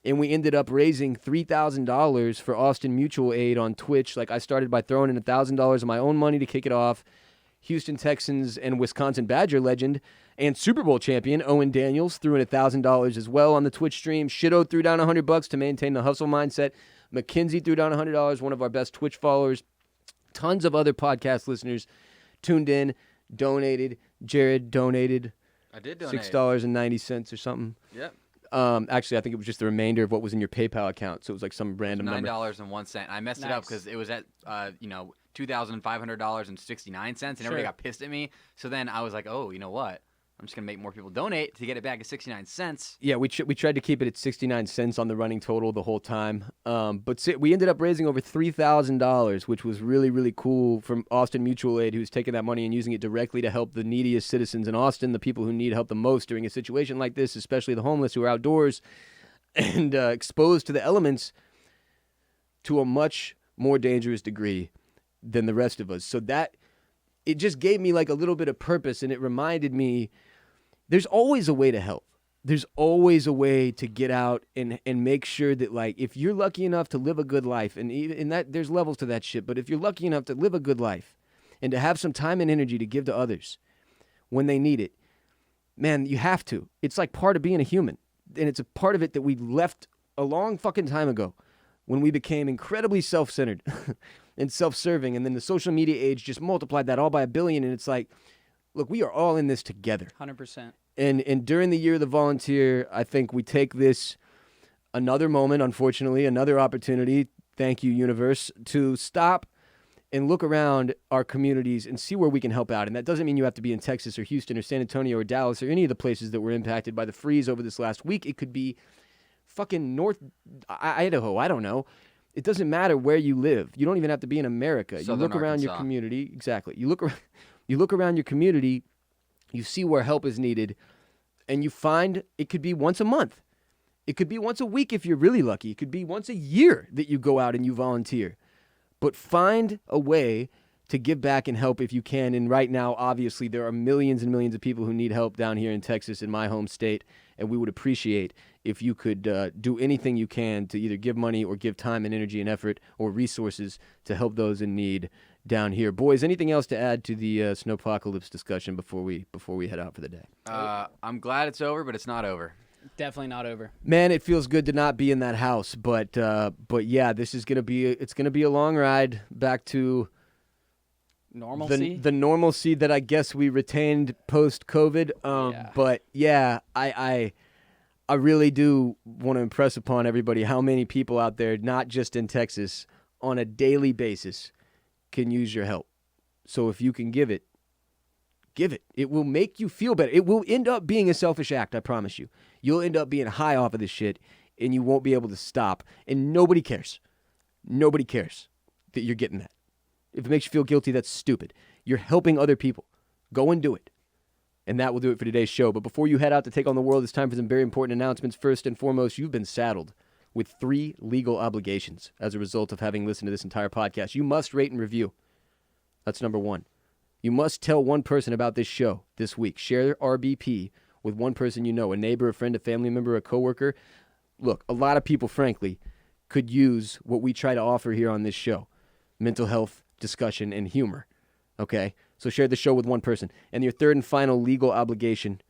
And we ended up raising $3,000 for Austin Mutual Aid on Twitch. Like, I started by throwing in $1,000 of my own money to kick it off. Houston Texans and Wisconsin Badger legend and Super Bowl champion Owen Daniels threw in $1,000 as well on the Twitch stream. Shido threw down $100 to maintain the hustle mindset. McKenzie threw down $100, one of our best Twitch followers. Tons of other podcast listeners tuned in, donated. Jared donated. I did donate. $6.90 or something. Yep. Actually, I think it was just the remainder of what was in your PayPal account, so it was like some random number. $9.01. I messed it up because it was at $2,500.69, and everybody got pissed at me. So then I was like, oh, you know what? I'm just gonna make more people donate to get it back at 69 cents. Yeah, we tried to keep it at 69 cents on the running total the whole time. But we ended up raising over $3,000, which was really, really cool, from Austin Mutual Aid, who's taking that money and using it directly to help the neediest citizens in Austin, the people who need help the most during a situation like this, especially the homeless who are outdoors and exposed to the elements to a much more dangerous degree than the rest of us. So that, it just gave me like a little bit of purpose, and it reminded me there's always a way to help. There's always a way to get out and make sure that, like, if you're lucky enough to live a good life, and even that there's levels to that shit, but if you're lucky enough to live a good life and to have some time and energy to give to others when they need it, man, you have to. It's like part of being a human, and it's a part of it that we left a long fucking time ago when we became incredibly self-centered and self-serving, and then the social media age just multiplied that all by a billion, and it's like, look, we are all in this together. 100%. And during the year of the volunteer, I think we take this another moment, unfortunately, another opportunity, thank you, universe, to stop and look around our communities and see where we can help out. And that doesn't mean you have to be in Texas or Houston or San Antonio or Dallas or any of the places that were impacted by the freeze over this last week. It could be fucking North Idaho. I don't know. It doesn't matter where you live. You don't even have to be in America. Southern you look around Arkansas. your community. Exactly. You look around your community. You see where help is needed, and you find it could be once a month. It could be once a week if you're really lucky. It could be once a year that you go out and you volunteer. But find a way to give back and help if you can. And right now, obviously, there are millions and millions of people who need help down here in Texas, in my home state, and we would appreciate if you could do anything you can to either give money or give time and energy and effort or resources to help those in need down here. Boys, anything else to add to the Snowpocalypse discussion before we head out for the day? I'm glad it's over, but it's not over. Definitely not over. Man, it feels good to not be in that house, but yeah, this is gonna be a long ride back to Normalcy. the normalcy that I guess we retained post COVID. Yeah. But yeah, I really do want to impress upon everybody how many people out there, not just in Texas, on a daily basis, can use your help. So if you can give it. It will make you feel better. It will end up being a selfish act, I promise you. You'll end up being high off of this shit, and you won't be able to stop. And nobody cares. Nobody cares that you're getting that. If it makes you feel guilty, that's stupid. You're helping other people. Go and do it. And that will do it for today's show. But before you head out to take on the world, it's time for some very important announcements. First and foremost, you've been saddled with 3 legal obligations as a result of having listened to this entire podcast. You must rate and review. That's number 1. You must tell one person about this show this week. Share RBP with one person you know, a neighbor, a friend, a family member, a coworker. Look, a lot of people, frankly, could use what we try to offer here on this show. Mental health, discussion, and humor. Okay? So share the show with one person. And your third and final legal obligation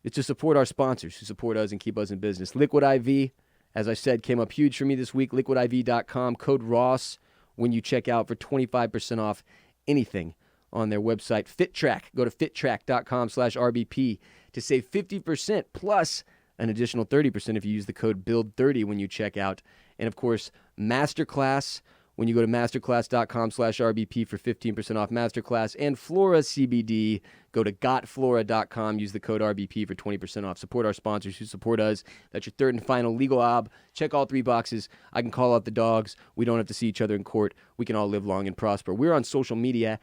is to support our sponsors who support us and keep us in business. Liquid IV, as I said, came up huge for me this week. LiquidIV.com. Code Ross when you check out for 25% off anything on their website. FitTrack. Go to fittrack.com/RBP to save 50% plus an additional 30% if you use the code BUILD30 when you check out. And, of course, Masterclass. When you go to masterclass.com/RBP for 15% off Masterclass. And Flora CBD. Go to gotflora.com. Use the code RBP for 20% off. Support our sponsors who support us. That's your third and final legal ob. Check all 3 boxes. I can call out the dogs. We don't have to see each other in court. We can all live long and prosper. We're on social media.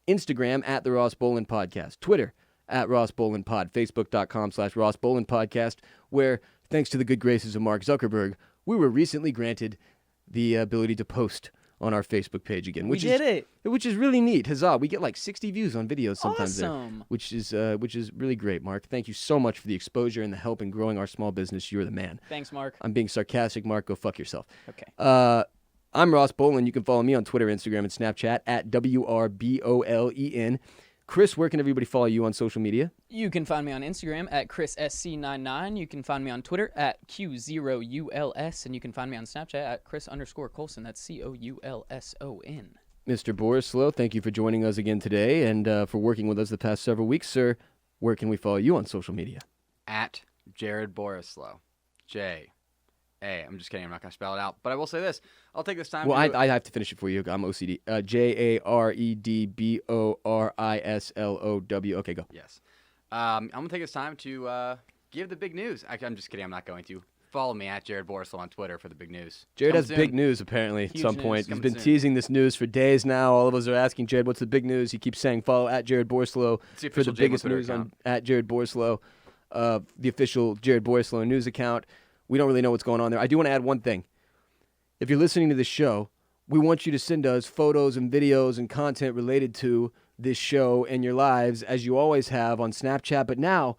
Instagram at the Ross Bolen Podcast. Twitter at Ross Bolen Pod. Facebook.com/Ross Bolen Podcast, where, thanks to the good graces of Mark Zuckerberg, we were recently granted the ability to post on our Facebook page again. We did it. Which is really neat. Huzzah. We get like 60 views on videos sometimes Awesome. there, which is really great, Mark. Thank you so much for the exposure and the help in growing our small business. You're the man. Thanks, Mark. I'm being sarcastic, Mark. Go fuck yourself. Okay. I'm Ross Bolen. You can follow me on Twitter, Instagram, and Snapchat at WRBOLEN. Chris, where can everybody follow you on social media? You can find me on Instagram at ChrisSC99. You can find me on Twitter at Q0ULS. And you can find me on Snapchat at Chris_Coulson. That's COULSON. Mr. Borislow, thank you for joining us again today and for working with us the past several weeks, sir. Where can we follow you on social media? At Jared Borislow. I'm just kidding. I'm not going to spell it out. But I will say this. I'll take this time Well, to I have to finish it for you. I'm OCD. JaredBorislow. Okay, go. Yes. I'm going to take this time to give the big news. I'm just kidding. I'm not going to. Follow me at Jared Borislow on Twitter for the big news. Jared Come has soon. big news, apparently, at Huge some news. point. He's Coming been soon. teasing this news for days now. All of us are asking, Jared, what's the big news? He keeps saying, follow at Jared Borislow It's the for the official biggest Twitter news account. on at Jared Borislow, the official Jared Borislow news account. We don't really know what's going on there. I do want to add one thing. If you're listening to this show we want you to send us photos and videos and content related to this show and your lives, as you always have on Snapchat. But now,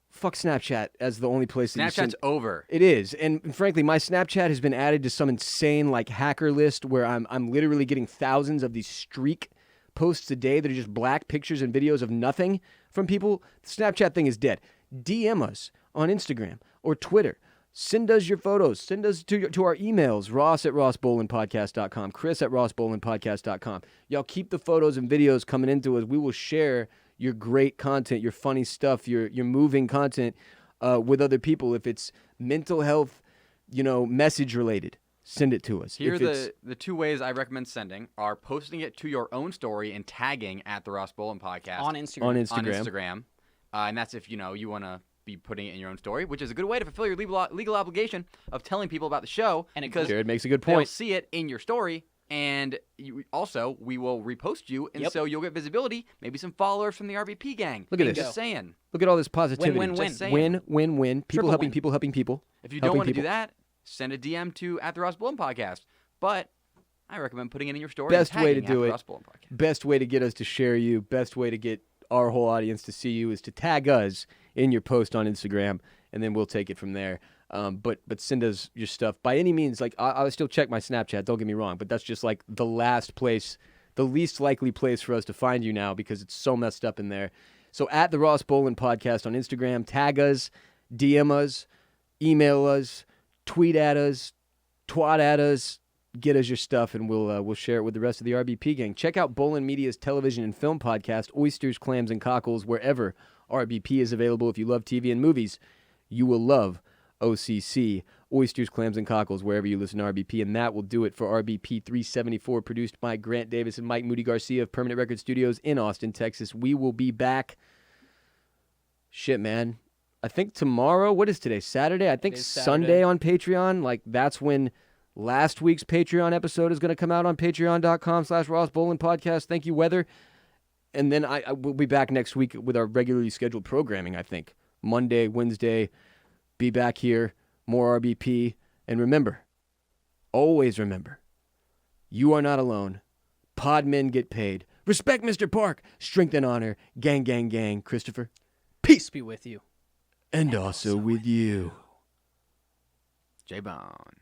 fuck Snapchat as the only place that you send. Snapchat's over. It is. And frankly, my Snapchat has been added to some insane like hacker list where I'm literally getting thousands of these streak posts a day that are just black pictures and videos of nothing from people. The Snapchat thing is dead. DM us on Instagram or Twitter. Send us your photos. Send us to our emails, ross@rossbolenpodcast.com, chris@rossbolenpodcast.com. Y'all keep the photos and videos coming into us. We will share your great content, your funny stuff, your moving content with other people. If it's mental health, message related, send it to us. Here are the two ways I recommend sending are posting it to your own story and tagging at the Ross Bolen Podcast On Instagram. On on Instagram. Instagram. And that's if, you want to be putting it in your own story, which is a good way to fulfill your legal obligation of telling people about the show. And because Jared makes a good they'll point. see it in your story, and we will repost you, and so you'll get visibility, maybe some followers from the RVP gang. Look at I'm this. Just saying. Look at all this positivity. Win-win-win. Just saying. Win. People Triple helping win. people helping people. If you don't helping want to do people. that, send a DM to at the Ross Bolen Podcast. But I recommend putting it in your story. Best and way to tagging do at it. the Ross Bolen Podcast. Best way to get us to share you, best way to get our whole audience to see you is to tag us in your post on Instagram, and then we'll take it from there. But send us your stuff. By any means, like I'll still check my Snapchat, don't get me wrong, but that's just like the last place, the least likely place for us to find you now because it's so messed up in there. So at the Ross Bolen Podcast on Instagram, tag us, DM us, email us, tweet at us, twat at us, get us your stuff, and we'll share it with the rest of the RBP gang. Check out Bolen Media's television and film podcast, Oysters, Clams, and Cockles, wherever RBP is available. If you love TV and movies, you will love OCC, Oysters, Clams, and Cockles, wherever you listen to RBP. And that will do it for RBP 374, produced by Grant Davis and Mike Moody Garcia of Permanent Record Studios in Austin, Texas. We will be back. Shit, man. I think tomorrow, what is today? Saturday? I think It is Saturday. Sunday on Patreon. Like, that's when last week's Patreon episode is going to come out on patreon.com/Ross Bolen Podcast. Thank you, Weather. And then I will be back next week with our regularly scheduled programming, I think. Monday, Wednesday, be back here, more RBP. And remember, always remember, you are not alone. Podmen get paid. Respect Mr. Park. Strength and honor. Gang, gang, gang. Christopher. Peace be with you. And also with you. J-Bone.